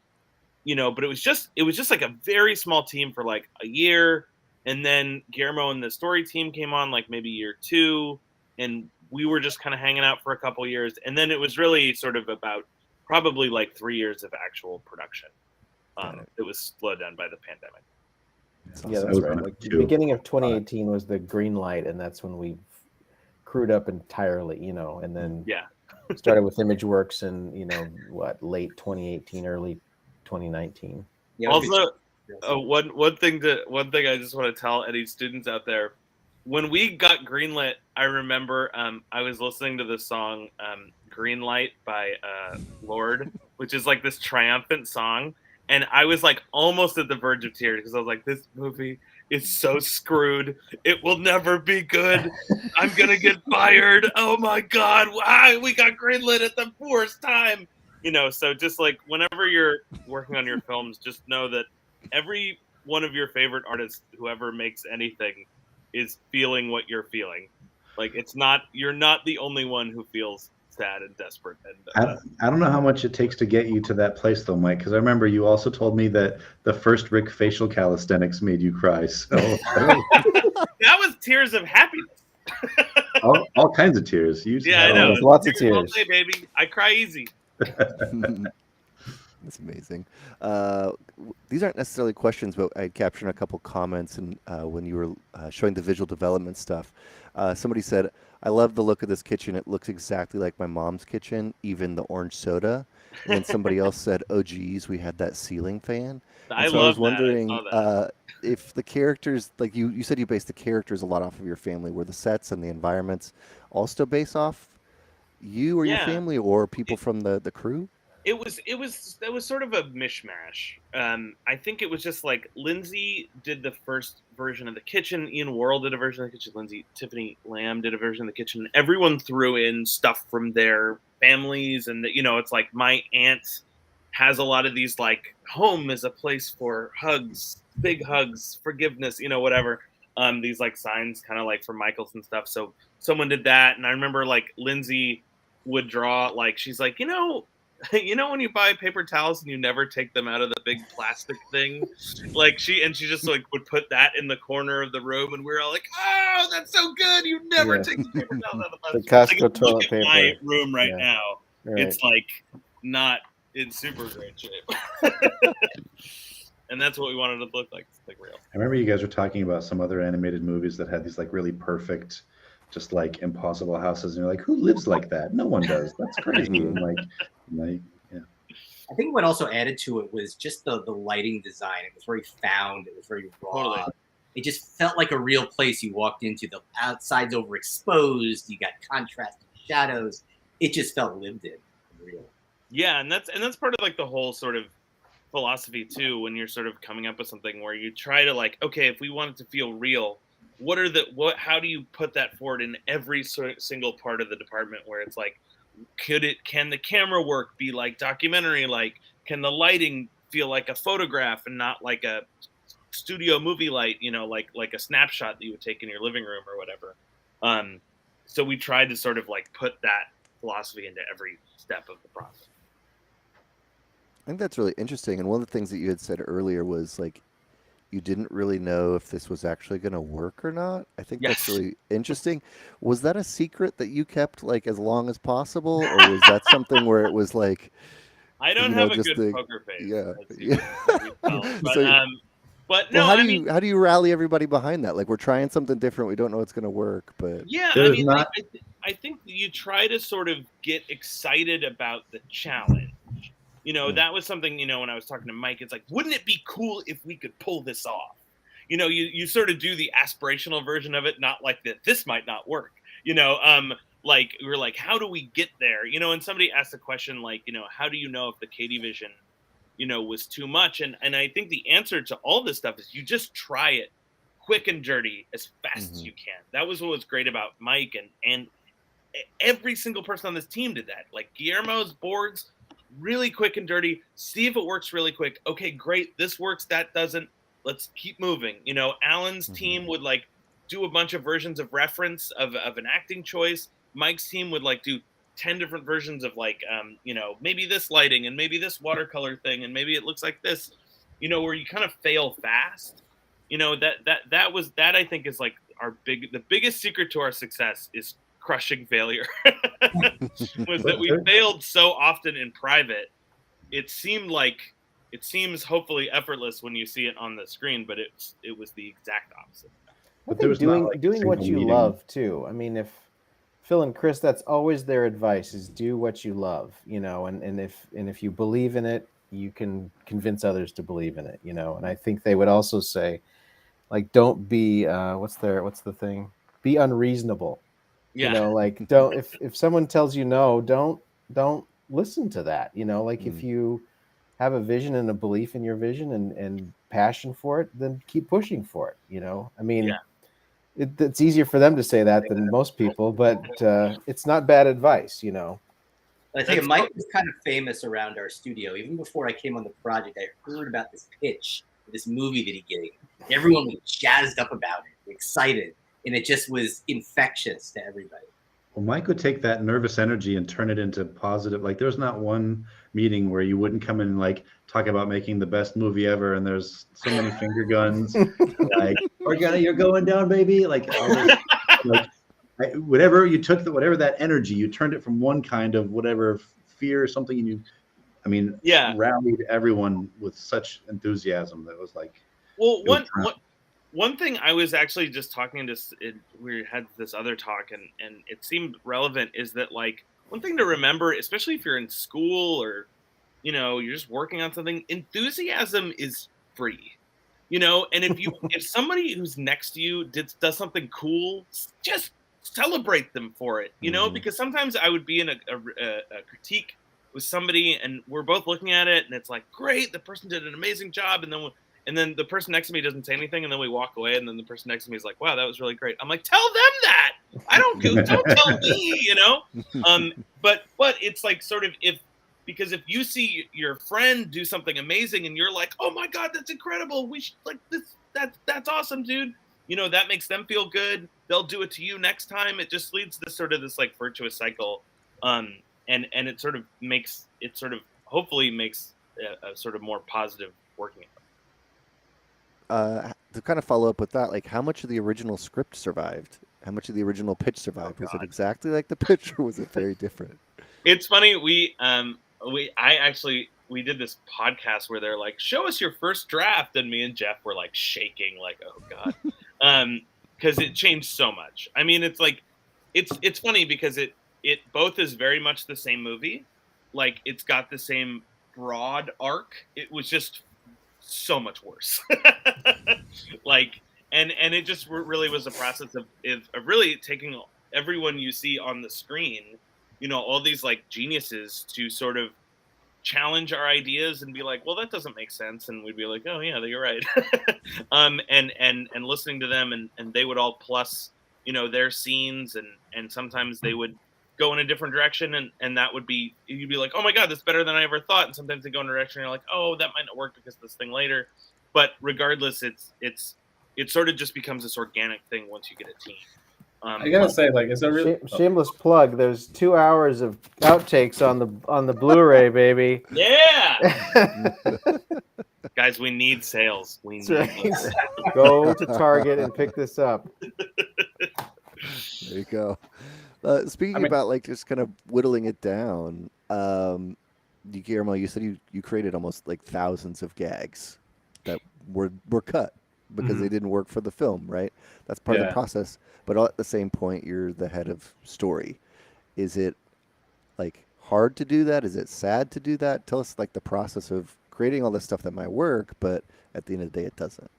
but it was just like a very small team for like a year, and then Guillermo and the story team came on like maybe year 2, and we were just kind of hanging out for a couple years, and then it was really sort of about probably like 3 years of actual production. Got it. It was slowed down by the pandemic. Yeah, I that's was right. on it Like the too. beginning of 2018 was the green light, and that's when we crewed up entirely, and then Yeah. started with ImageWorks in, late 2018, early 2019. Yeah, Also, one thing I just want to tell any students out there, when we got greenlit, I remember I was listening to the song "Green Light" by Lorde, which is like this triumphant song, and I was like almost at the verge of tears because I was like, this movie is so screwed. It will never be good. I'm gonna get fired. Oh my god, why we got greenlit at the worst time? So just like whenever you're working on your films, just know that every one of your favorite artists, whoever makes anything, is feeling what you're feeling. Like you're not the only one who feels sad and desperate. And I don't know how much it takes to get you to that place, though, Mike, because I remember you also told me that the first Rick facial calisthenics made you cry. So that was tears of happiness. all kinds of tears. I know. There's lots of tears. All day, baby. I cry easy. That's amazing. These aren't necessarily questions, but I captured a couple comments, and when you were showing the visual development stuff, somebody said, "I love the look of this kitchen. It looks exactly like my mom's kitchen, even the orange soda." And then somebody else said, "Oh, geez, we had that ceiling fan." I So I was love wondering that. I saw that. if the characters, like you said, you based the characters a lot off of your family. Were the sets and the environments also based off you or your Yeah. family, or people from the crew? It was sort of a mishmash. I think it was just like Lindsay did the first version of the kitchen, Ian Worrell did a version of the kitchen, Tiffany Lamb did a version of the kitchen. Everyone threw in stuff from their families, and it's like my aunt has a lot of these, like, home is a place for hugs, big hugs, forgiveness, whatever. These like signs, kind of like for Michaels and stuff. So someone did that, and I remember like Lindsay would draw, like, she's like, when you buy paper towels and you never take them out of the big plastic thing, like she just like would put that in the corner of the room, and we were all like, "Oh, that's so good! You never take the paper towels out of the plastic." Costco Like, toilet look at paper. my room right now. Right. It's like not in super great shape, and that's what we wanted it to look like. It's like real. I remember you guys were talking about some other animated movies that had these like really perfect, just like impossible houses, and you're like, who lives like that? No one does. That's crazy. And yeah. I think what also added to it was just the lighting design. It was very found. It was very raw. Totally. It just felt like a real place you walked into. The outside's overexposed. You got contrasting shadows. It just felt lived in, real. Yeah, and that's part of like the whole sort of philosophy too, when you're sort of coming up with something where you try to, like, okay, if we want it to feel real, how do you put that forward in every single part of the department, where it's like, can the camera work be like documentary, like can the lighting feel like a photograph and not like a studio movie light, like a snapshot that you would take in your living room or whatever. So we tried to sort of like put that philosophy into every step of the process. I think that's really interesting. And one of the things that you had said earlier was like you didn't really know if this was actually going to work or not. I think that's Yes. really interesting. Was that a secret that you kept like as long as possible, or was that something where it was like, I don't have a good poker face. Yeah. As you can tell. But no, well, how do you rally everybody behind that? Like, we're trying something different. We don't know it's going to work, but yeah, I think you try to sort of get excited about the challenge. That was something, when I was talking to Mike, it's like, wouldn't it be cool if we could pull this off? You sort of do the aspirational version of it, not like that this might not work. Like we're like, how do we get there? And somebody asked a question like, how do you know if the Katie vision, was too much? And I think the answer to all this stuff is you just try it quick and dirty as fast as you can. That was what was great about Mike, and every single person on this team did that. Like Guillermo's boards, really quick and dirty. See if it works really quick. Okay, great. This works. That doesn't. Let's keep moving. Alan's team would like do a bunch of versions of reference of an acting choice. Mike's team would like do 10 different versions of like, maybe this lighting and maybe this watercolor thing and maybe it looks like this, where you kind of fail fast. That I think is like the biggest secret to our success is crushing failure was that we failed so often in private. It seems hopefully effortless when you see it on the screen, but it was the exact opposite. I think doing what you love too. I mean, if Phil and Chris, that's always their advice: is do what you love, and if you believe in it, you can convince others to believe in it, And I think they would also say, like, don't be what's the thing? Be unreasonable. Yeah. Like, don't if someone tells you no, don't listen to that. Like if you have a vision and a belief in your vision and passion for it, then keep pushing for it. I mean, it's easier for them to say that than most people, but it's not bad advice. I think Mike was kind of famous around our studio. Even before I came on the project, I heard about this pitch, this movie that he gave. Everyone was jazzed up about it, excited, and it just was infectious to everybody. Well, Mike would take that nervous energy and turn it into positive. Like, there's not one meeting where you wouldn't come in and like talk about making the best movie ever, and there's so many finger guns, like, you're going down, baby. Like, whatever you took, whatever that energy, you turned it from one kind of whatever fear or something, and rallied everyone with such enthusiasm that was like. Well, one thing I was actually just talking to, we had this other talk, and it seemed relevant, is that, like, one thing to remember, especially if you're in school or, you're just working on something, enthusiasm is free, and if somebody who's next to you does something cool, just celebrate them for it, because sometimes I would be in a critique with somebody and we're both looking at it and it's like, great, the person did an amazing job, and then the person next to me doesn't say anything, and then we walk away, and then the person next to me is like, wow, that was really great. I'm like, tell them that. Don't tell me, But it's like, sort of, because if you see your friend do something amazing and you're like, oh my God, that's incredible. We should, like, this, that's awesome, dude. That makes them feel good. They'll do it to you next time. It just leads to sort of this like virtuous cycle. And it sort of hopefully makes a sort of more positive working. To kind of follow up with that, like, how much of the original script survived? How much of the original pitch survived? Was it exactly like the pitch, or was it very different? It's funny. We did this podcast where they're like, show us your first draft. And me and Jeff were like shaking, like, oh God. Because it changed so much. I mean, it's like, it's funny because it both is very much the same movie. Like, it's got the same broad arc. It was just so much worse. Like, and it just really was a process of really taking everyone you see on the screen, all these like geniuses, to sort of challenge our ideas and be like, well, that doesn't make sense, and we'd be like, oh yeah, you're right. And listening to them, and they would all plus their scenes, and sometimes they would go in a different direction, and that would be, you'd be like, oh my God, that's better than I ever thought. And sometimes they go in a direction and you're like, oh, that might not work because of this thing later. But regardless, it sort of just becomes this organic thing once you get a team. I gotta say, like, it's a really shameless plug. There's 2 hours of outtakes on the Blu-ray, baby. Yeah. Guys, we need sales. We need sales. Go to Target and pick this up. There you go. Speaking about, like, just kind of whittling it down, Guillermo, you said you created almost like thousands of gags that were cut because they didn't work for the film, right? That's part of the process. But at the same point, you're the head of story. Is it, like, hard to do that? Is it sad to do that? Tell us, like, the process of creating all this stuff that might work, but at the end of the day, it doesn't.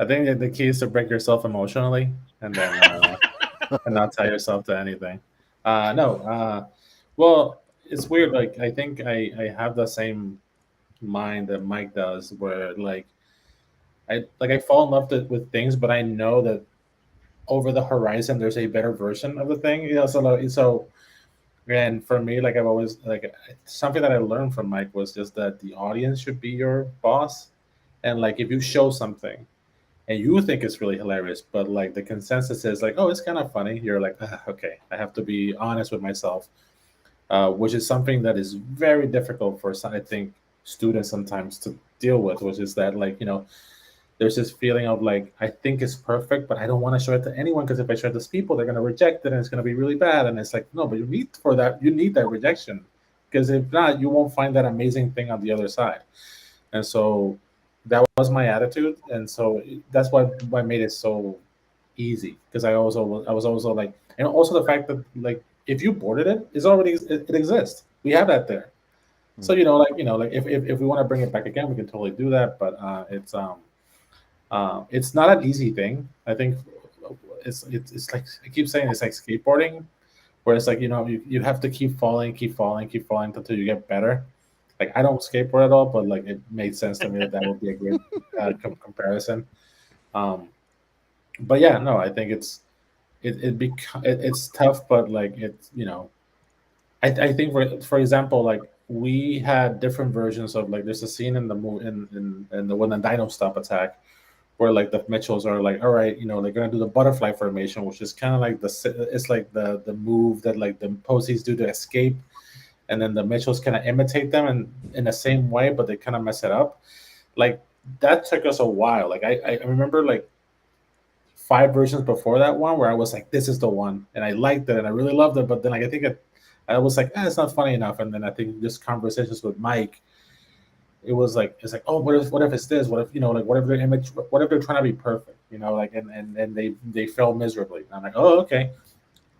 I think that the key is to break yourself emotionally, and then and not tie yourself to anything. Well, it's weird. Like, I think I have the same mind that Mike does, where like I fall in love with things, but I know that over the horizon there's a better version of the thing. So and for me, like, I've always, like, something that I learned from Mike was just that the audience should be your boss, and like, if you show something and you think it's really hilarious, but like the consensus is like, oh, it's kind of funny, you're like, okay, I have to be honest with myself, which is something that is very difficult for, I think, students sometimes to deal with, which is that, like, there's this feeling of like, I think it's perfect, but I don't want to show it to anyone, because if I show it to people, they're going to reject it and it's going to be really bad. And it's like, no, but you need that rejection, because if not, you won't find that amazing thing on the other side. And so that was my attitude. And so that's why made it so easy, because I was also like, and also the fact that like, if you boarded it, it exists. We have that there. So, like if we want to bring it back again, we can totally do that. But it's not an easy thing. I think it's like, I keep saying, it's like skateboarding, where it's like, you have to keep falling until you get better. Like, I don't skateboard at all, but like, it made sense to me that would be a great comparison. But yeah, no, I think it's tough, but like, it's, I think for example, like, we had different versions of, like, there's a scene in the movie in the when the dino stop attack, where like the Mitchells are like, all right, they're gonna do the butterfly formation, which is kind of like it's like the move that like the Posies do to escape, and then the Mitchells kind of imitate them and in the same way, but they kind of mess it up. Like, that took us a while. Like, I remember like 5 versions before that one where I was like, this is the one, and I liked it and I really loved it, but then like, I think I was like, it's not funny enough. And then I think just conversations with Mike, it's like, oh, what if it's this? What if, like, what if their image, what if they're trying to be perfect, like, and they fail miserably. And I'm like, oh, okay.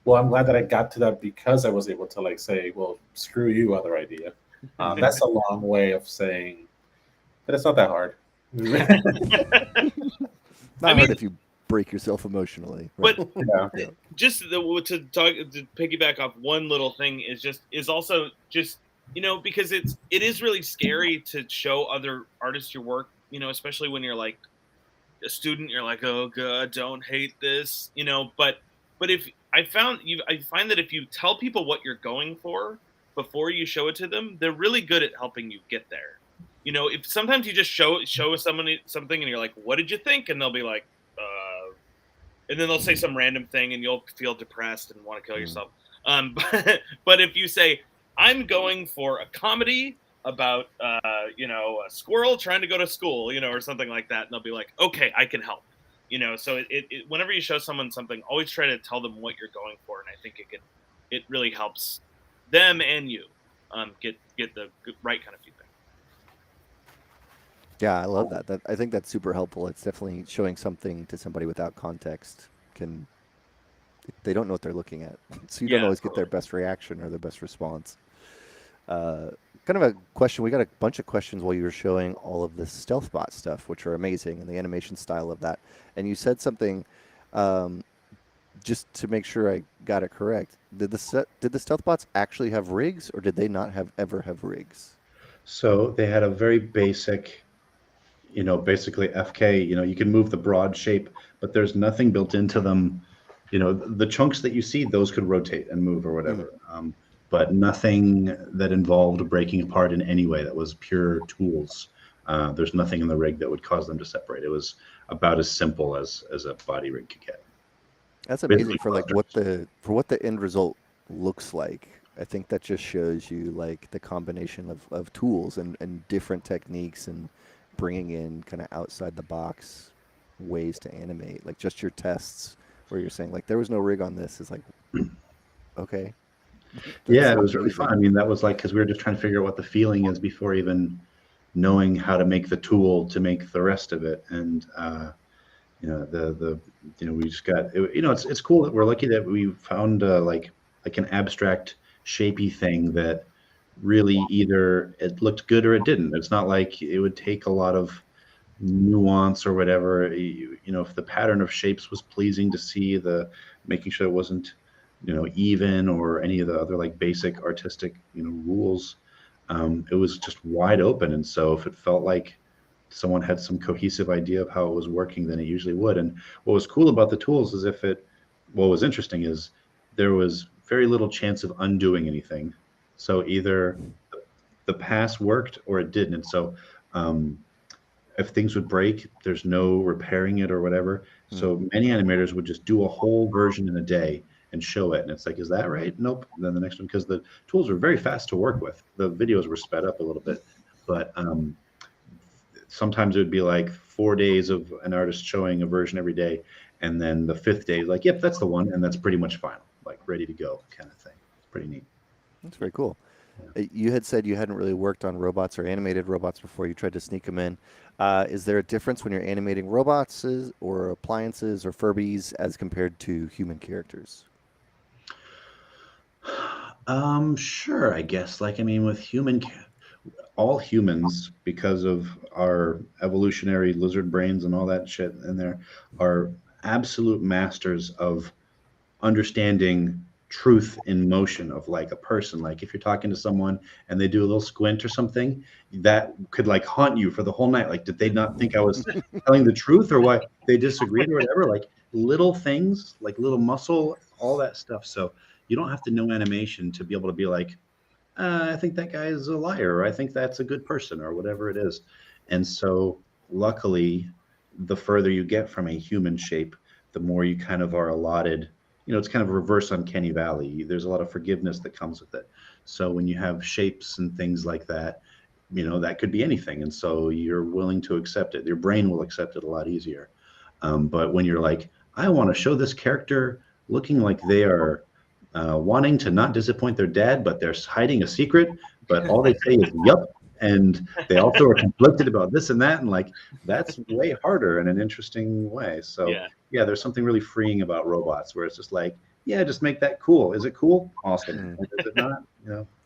Well, I'm glad that I got to that, because I was able to like say, well, screw you, other idea. That's a long way of saying that it's not that hard. Not hard if you break yourself emotionally. Right? But just to piggyback off one little thing is also just, because it is really scary to show other artists your work, especially when you're like a student, you're like, oh god, don't hate this, but if I find that if you tell people what you're going for before you show it to them, they're really good at helping you get there. If sometimes you just show someone something and you're like, what did you think? And they'll be like, and then they'll say some random thing and you'll feel depressed and want to kill yourself. But if you say, I'm going for a comedy about, a squirrel trying to go to school, or something like that, and they'll be like, okay, I can help. So whenever you show someone something, always try to tell them what you're going for. And I think it really helps them and you get the right kind of feedback. Yeah, I love that. I think that's super helpful. It's definitely showing something to somebody without context they don't know what they're looking at. So you don't always get their best reaction or their best response. Kind of a question. We got a bunch of questions while you were showing all of the Stealthbot stuff, which are amazing, and the animation style of that. And you said something, just to make sure I got it correct. Did the Stealthbots actually have rigs, or did they not ever have rigs? So they had a very basic, basically FK, you can move the broad shape, but there's nothing built into them. The chunks that you see, those could rotate and move or whatever, but nothing that involved breaking apart in any way. That was pure tools. There's nothing in the rig that would cause them to separate. It was about as simple as a body rig could get. That's amazing for like what the end result looks like. I think that just shows you like the combination of tools and different techniques and bringing in kind of outside the box ways to animate. Like just your tests where you're saying like there was no rig on this is like, okay. Yeah, it was really fun. I mean, that was like, because we were just trying to figure out what the feeling is before even knowing how to make the tool to make the rest of it. And we just got it's cool that we're lucky that we found like an abstract shapey thing that really either it looked good or it didn't. It's not like it would take a lot of nuance or whatever. If the pattern of shapes was pleasing to see, the making sure it wasn't even or any of the other like basic artistic rules, it was just wide open. And so if it felt like someone had some cohesive idea of how it was working, then it usually would. And what was cool about the tools is what was interesting is there was very little chance of undoing anything. So either the pass worked or it didn't. And so if things would break, there's no repairing it or whatever. So many animators would just do a whole version in a day and show it. And it's like, is that right? Nope. And then the next one, because the tools were very fast to work with. The videos were sped up a little bit, but sometimes it would be like 4 days of an artist showing a version every day, and then the fifth day, like, yep, that's the one, and that's pretty much final, like ready to go, kind of thing. It's pretty neat. That's very cool. You had said you hadn't really worked on robots or animated robots before. You tried to sneak them in. Is there a difference when you're animating robots or appliances or Furbies as compared to human characters? Sure, I guess. Like, I mean, with all humans, because of our evolutionary lizard brains and all that shit in there, are absolute masters of understanding truth in motion of like a person. Like if you're talking to someone and they do a little squint or something, that could like haunt you for the whole night. Like, did they not think I was telling the truth, or why they disagreed or whatever? Like little things, like little muscle, all that stuff. So you don't have to know animation to be able to be like, I think that guy is a liar, or I think that's a good person, or whatever it is. And so luckily, the further you get from a human shape, the more you kind of are allotted. It's kind of a reverse uncanny valley. There's a lot of forgiveness that comes with it. So when you have shapes and things like that, that could be anything. And so you're willing to accept it. Your brain will accept it a lot easier. But when you're like, I want to show this character looking like they are wanting to not disappoint their dad, but they're hiding a secret, but all they say is, yup. And they also are conflicted about this and that. And like, that's way harder in an interesting way. So yeah, there's something really freeing about robots where it's just like, yeah, just make that cool. Is it cool? Awesome. Is it not?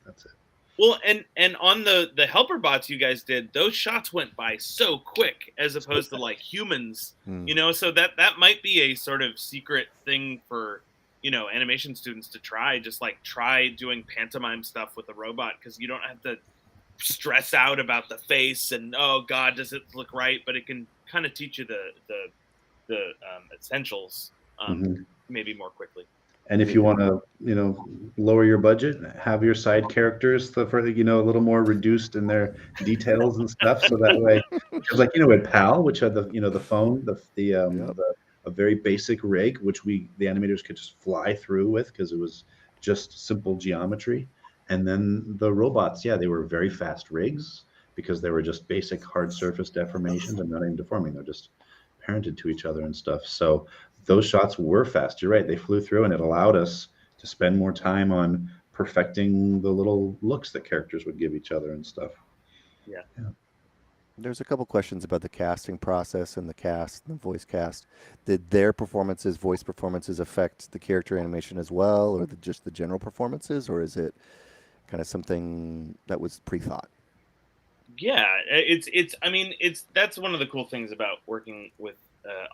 That's it. Well, and on the helper bots you guys did, those shots went by so quick as opposed to like humans, so that might be a sort of secret thing for, animation students to try doing pantomime stuff with a robot, because you don't have to stress out about the face and, oh God, does it look right? But it can kind of teach you the essentials maybe more quickly. And if you want to, lower your budget, have your side characters a little more reduced in their details and stuff. So that way, because like, with PAL, which had the phone, a very basic rig, which the animators could just fly through with because it was just simple geometry. And then the robots, they were very fast rigs because they were just basic hard surface deformations and not even deforming. They're just parented to each other and stuff. So those shots were fast. You're right. They flew through, and it allowed us to spend more time on perfecting the little looks that characters would give each other and stuff. Yeah. There's a couple questions about the casting process and the voice cast. Did their voice performances affect the character animation as well, or just the general performances, or is it kind of something that was pre-thought? Yeah, that's one of the cool things about working with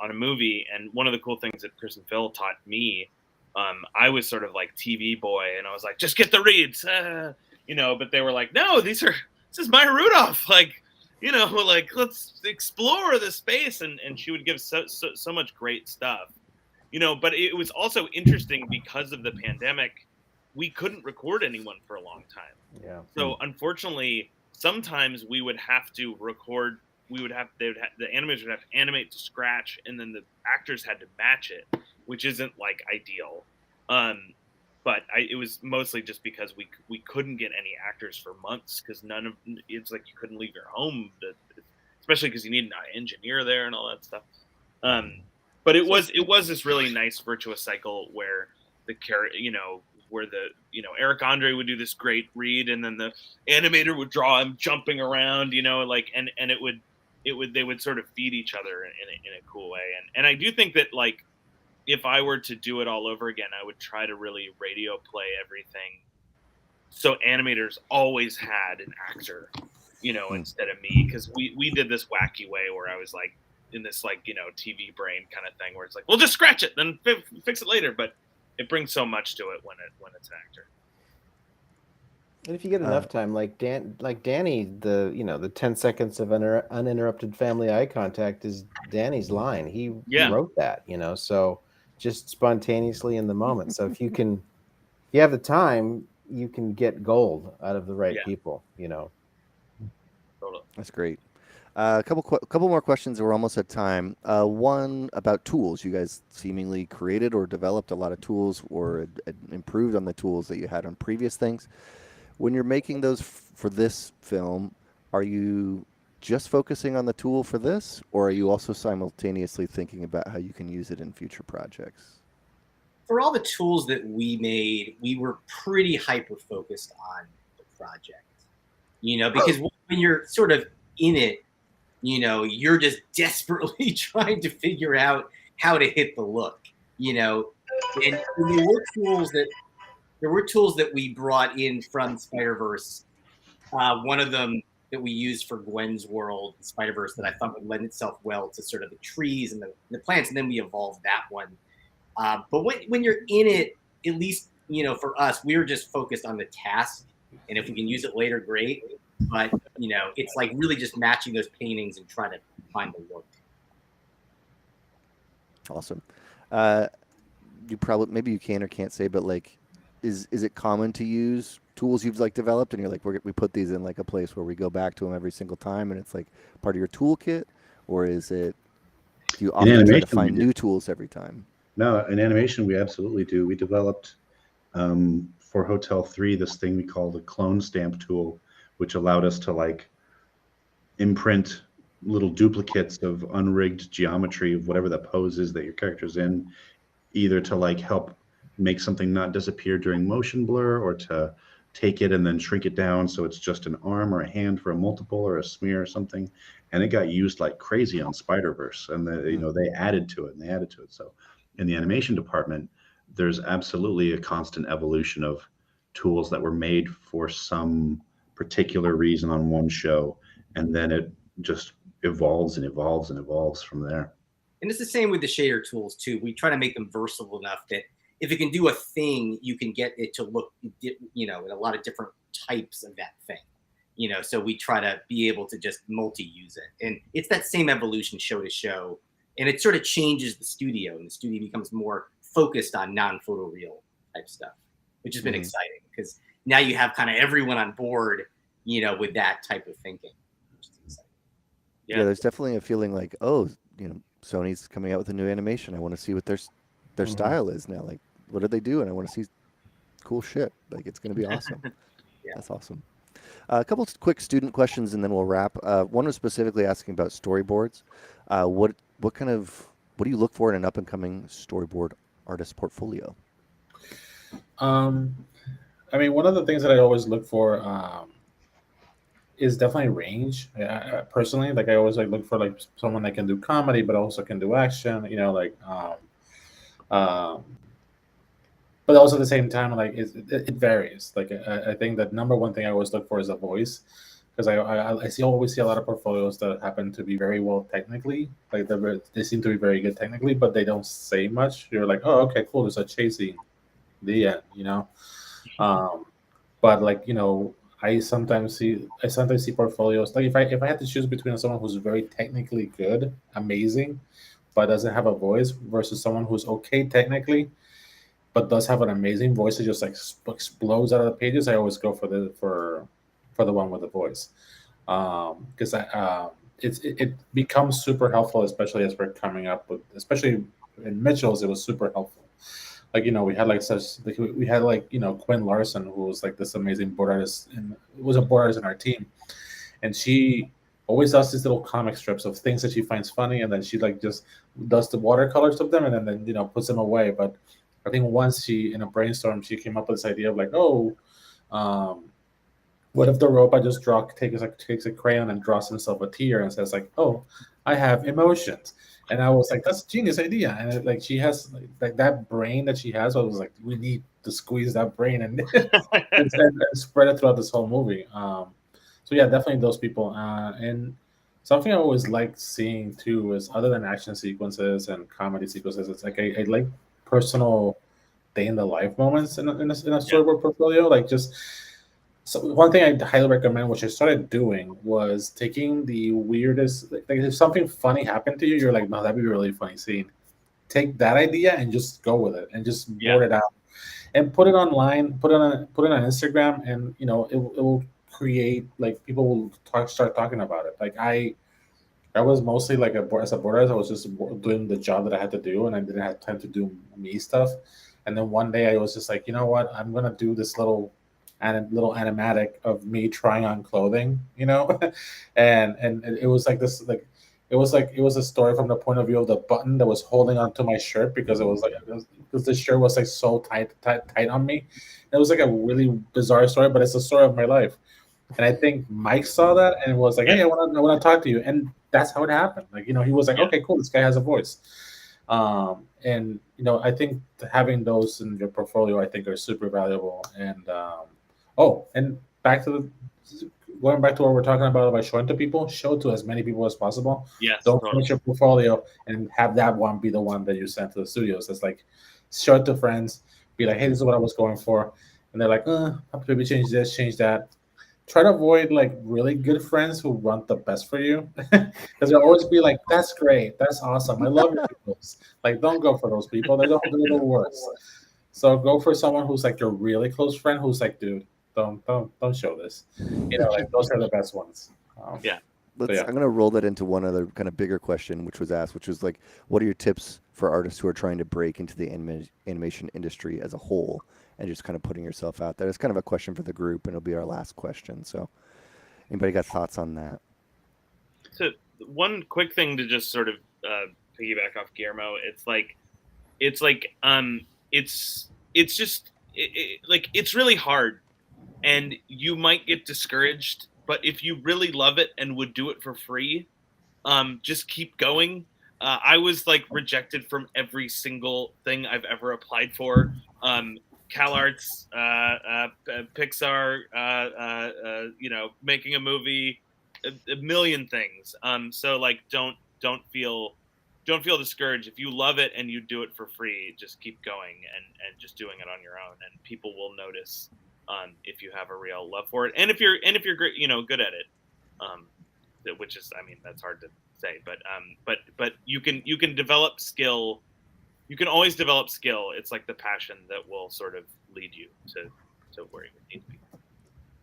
on a movie, and one of the cool things that Chris and Phil taught me. I was sort of like TV boy, and I was like, just get the reads, but they were like, no, this is Maya Rudolph, like, let's explore the space, and she would give so much great stuff, but it was also interesting because of the pandemic. We couldn't record anyone for a long time. Yeah. So unfortunately, sometimes we would have to record. The animators would have to animate to scratch, and then the actors had to match it, which isn't like ideal. But it was mostly just because we couldn't get any actors for months because it's like you couldn't leave your home, especially because you need an engineer there and all that stuff. But it was this really nice virtuous cycle where Eric Andre would do this great read, and then the animator would draw him jumping around, and they would sort of feed each other in a cool way. And I do think that, like, if I were to do it all over again, I would try to really radio play everything, so animators always had an actor, instead of me, because we did this wacky way where I was like in this TV brain kind of thing where it's like, we'll just scratch it, then fix it later, but it brings so much to it when it's an actor. And if you get enough time, like Danny, the 10 seconds of uninterrupted family eye contact is Danny's line. He wrote that, so just spontaneously in the moment. So if you have the time, you can get gold out of the right people, Totally. That's great. A couple more questions. We're almost at time. One about tools. You guys seemingly created or developed a lot of tools, or improved on the tools that you had on previous things. When you're making those for this film, are you just focusing on the tool for this, or are you also simultaneously thinking about how you can use it in future projects? For all the tools that we made, we were pretty hyper-focused on the project, because when you're sort of in it, you're just desperately trying to figure out how to hit the look, and there were tools that we brought in from Spider-Verse. One of them that we used for Gwen's world, Spider-Verse, that I thought would lend itself well to sort of the trees and the plants, and then we evolved that one. But when you're in it, at least, for us, we were just focused on the task. And if we can use it later, great. But, it's like really just matching those paintings and trying to find the look. Awesome. You probably, maybe you can or can't say, but like, is it common to use tools you've like developed and you're like, we put these in like a place where we go back to them every single time and it's like part of your toolkit? Or is it, do you often try to find new tools every time? No, in animation, we absolutely do. We developed for Hotel 3 this thing we call the clone stamp tool, which allowed us to like imprint little duplicates of unrigged geometry of whatever the pose is that your character's in, either to like help make something not disappear during motion blur, or to take it and then shrink it down so it's just an arm or a hand for a multiple or a smear or something. And it got used like crazy on Spider-Verse, and they added to it and they added to it. So in the animation department, there's absolutely a constant evolution of tools that were made for some particular reason on one show, and then it just evolves and evolves and evolves from there. And it's the same with the shader tools too. We try to make them versatile enough that if it can do a thing, you can get it to look, in a lot of different types of that thing. So we try to be able to just multi-use it. And it's that same evolution show to show. And it sort of changes the studio, and the studio becomes more focused on non-photoreal type stuff, which has been exciting because now you have kind of everyone on board, with that type of thinking, which is exciting. Yeah, there's definitely a feeling like, oh, Sony's coming out with a new animation. I want to see what their style is now. Like, what do they do? And I want to see cool shit. Like, it's going to be awesome. Yeah. That's awesome. A couple of quick student questions, and then we'll wrap. One was specifically asking about storyboards. What do you look for in an up and coming storyboard artist portfolio? One of the things that I always look for is definitely range. Personally, like I always look for like someone that can do comedy but also can do action. But also at the same time, like it varies. Like I think that number one thing I always look for is a voice, because I always see a lot of portfolios that happen to be very well technically. Like they seem to be very good technically, but they don't say much. You're like, oh, okay, cool. There's a chase scene, the end, But I sometimes see portfolios. Like if I had to choose between someone who's very technically good, amazing, but doesn't have a voice, versus someone who's okay technically, but does have an amazing voice that just like explodes out of the pages, I always go for the one with the voice, because it becomes super helpful, especially as we're coming up with, especially in Mitchell's, it was super helpful. Like we had Quinn Larson, who was like this amazing board artist, and was a board artist in our team, and she always does these little comic strips of things that she finds funny, and then she like just does the watercolors of them, and then puts them away. But I think once she, in a brainstorm, she came up with this idea of like, what if the robot just takes a crayon and draws himself a tear and says like, oh, I have emotions. And I was like, that's a genius idea. And she has like that brain that she has. I was like, we need to squeeze that brain and spread it throughout this whole movie. So yeah, definitely those people. And something I always like seeing too is, other than action sequences and comedy sequences, it's like I like personal day in the life moments in a storyboard portfolio. Like so one thing I highly recommend, which I started doing, was taking the weirdest, like if something funny happened to you, you're like, no, that'd be a really funny scene. Take that idea and just go with it and just board it out and put it online, put it on Instagram, and it will create, like, people will start talking about it. Like I was mostly like as a board artist, I was just doing the job that I had to do, and I didn't have time to do me stuff. And then one day I was just like, you know what, I'm gonna do this little little animatic of me trying on clothing, you know, and it was like this like. It was a story from the point of view of the button that was holding onto my shirt because because the shirt was like so tight on me. It was like a really bizarre story, but it's the story of my life. And I think Mike saw that and was like, "Hey, I want to talk to you." And that's how it happened. Like, you know, he was like, "Okay, cool. This guy has a voice." And you know, I think having those in your portfolio, I think, are super valuable. And and back to going back to what we're talking about showing to people, show to as many people as possible. Yes. Don't totally. finish your portfolio and have that one be the one that you send to the studios. It's like, show it to friends, be like, "Hey, this is what I was going for," and they're like, maybe change this, change that. Try to avoid like really good friends who want the best for you, because they'll always be like, "That's great, that's awesome, I love your videos." Like, don't go for those people. They're the worst. So go for someone who's like your really close friend, who's like, "Dude, don't show this." You know, like those are the best ones. Yeah. I'm yeah. going to roll that into one other kind of bigger question, which was asked, which was like, what are your tips for artists who are trying to break into the animation industry as a whole and just kind of putting yourself out there? It's kind of a question for the group, and it'll be our last question. So anybody got thoughts on that? So one quick thing to just sort of piggyback off Guillermo, it's really hard, and you might get discouraged, but if you really love it and would do it for free, just keep going. I was like rejected from every single thing I've ever applied for. CalArts, Pixar, you know, making a movie, a million things. So like, don't feel discouraged. If you love it and you do it for free, just keep going and just doing it on your own, and people will notice if you have a real love for it, and if you're great, you know, good at it. Which is, I mean, that's hard to say, but you can develop skill. You can always develop skill. It's like the passion that will sort of lead you to where you need to be.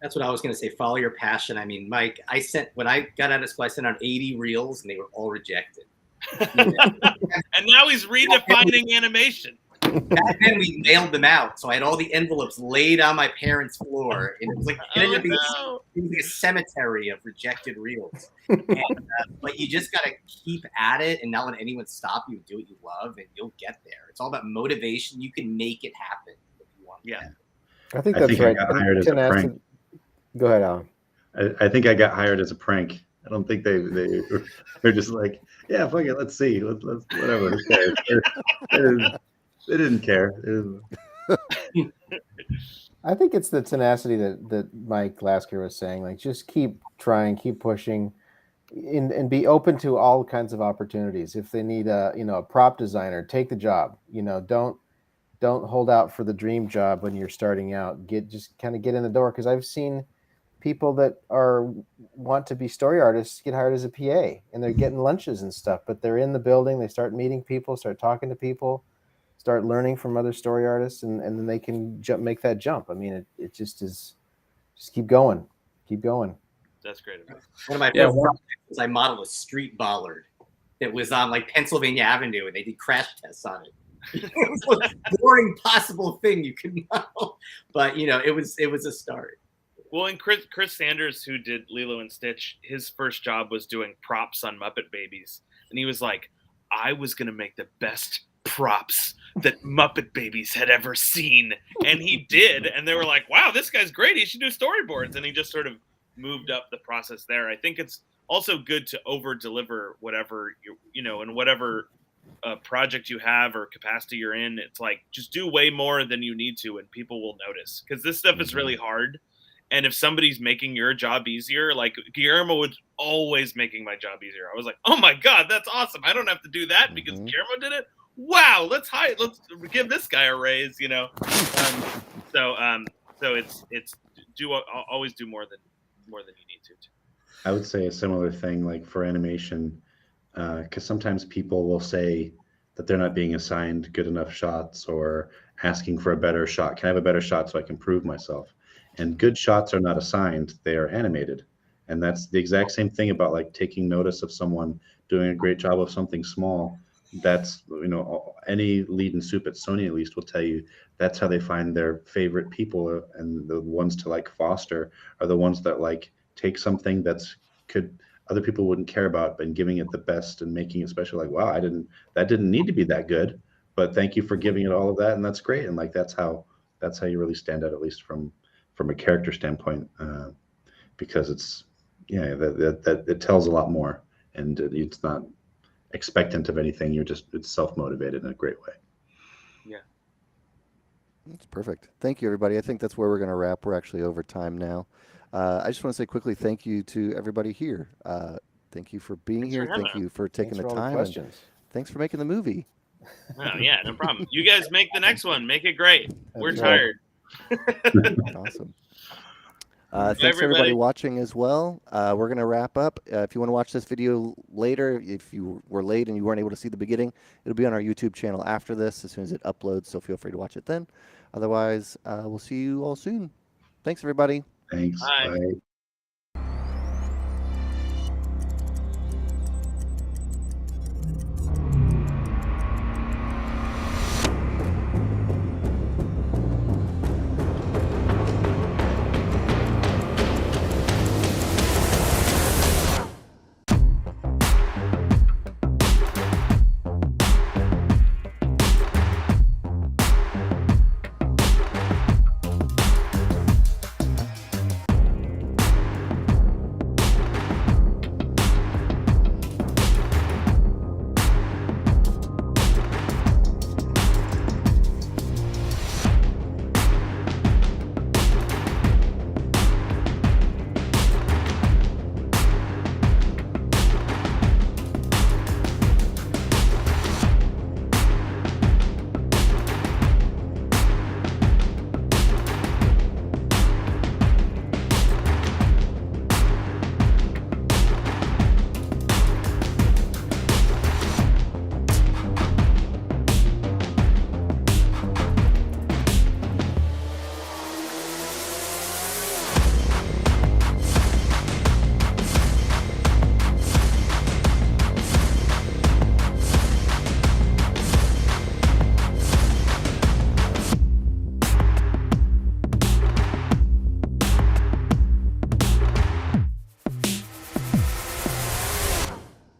That's what I was going to say. Follow your passion. I mean, Mike, when I got out of school, I sent out 80 reels and they were all rejected. And now he's redefining animation. Back then we mailed them out, so I had all the envelopes laid on my parents' floor, and it was like it was like a cemetery of rejected reels. But you just gotta keep at it and not let anyone stop you. Do what you love, and you'll get there. It's all about motivation. You can make it happen if you want. Yeah, I think that's right. I got hired as a prank. Go ahead, Alan. I think I got hired as a prank. I don't think they're just like, yeah, fuck it, let's see, let's whatever. They didn't care. I think it's the tenacity that Mike Lasker was saying. Like, just keep trying, keep pushing, and be open to all kinds of opportunities. If they need a prop designer, take the job. You know, don't hold out for the dream job when you're starting out. Just kind of get in the door, because I've seen people that want to be story artists get hired as a PA, and they're getting lunches and stuff, but they're in the building. They start meeting people, start talking to people, start learning from other story artists, and then they can make that jump. I mean, it just is, just keep going. That's great. One of my first projects was I modeled a street bollard that was on like Pennsylvania Avenue, and they did crash tests on it. It was the most boring possible thing you could model, but you know, it was a start. Well, and Chris Sanders, who did Lilo and Stitch, his first job was doing props on Muppet Babies, and he was like, I was gonna make the best props that Muppet Babies had ever seen, and he did, and they were like, wow, this guy's great, he should do storyboards, and he just sort of moved up the process there. I think it's also good to over deliver whatever you know, and whatever project you have or capacity you're in. It's like, just do way more than you need to, and people will notice, because this stuff is really hard. And if somebody's making your job easier, like Guillermo was always making my job easier. I was like, oh my God, that's awesome, I don't have to do that because Guillermo did it. Wow, let's give this guy a raise, you know. So it's always do more than you need to. I would say a similar thing, like for animation, because sometimes people will say that they're not being assigned good enough shots or asking for a better shot. Can I have a better shot so I can prove myself? And good shots are not assigned; they are animated. And that's the exact same thing about like taking notice of someone doing a great job of something small. that's, you know, any lead in soup at Sony at least will tell you that's how they find their favorite people, and the ones to like foster are the ones that like take something that's could other people wouldn't care about, but giving it the best and making it special. Like, wow, that didn't need to be that good, but thank you for giving it all of that, and that's great. And like that's how you really stand out, at least from a character standpoint, because it's that it tells a lot more, and it's not expectant of anything. It's self-motivated in a great way. Yeah. That's perfect. Thank you, everybody. I think that's where we're going to wrap. We're actually over time now. I just want to say quickly thank you to everybody here. Thank you for being Thanks here. for having Thank you for taking the all time. And questions. thanks for making the movie. Oh, yeah, no problem. You guys make the next one. Make it great. We're That's tired. Awesome. Thanks to everybody watching as well. We're going to wrap up. If you want to watch this video later, if you were late and you weren't able to see the beginning, it'll be on our YouTube channel after this as soon as it uploads, so feel free to watch it then. Otherwise, we'll see you all soon. Thanks, everybody. Thanks. Bye. Bye.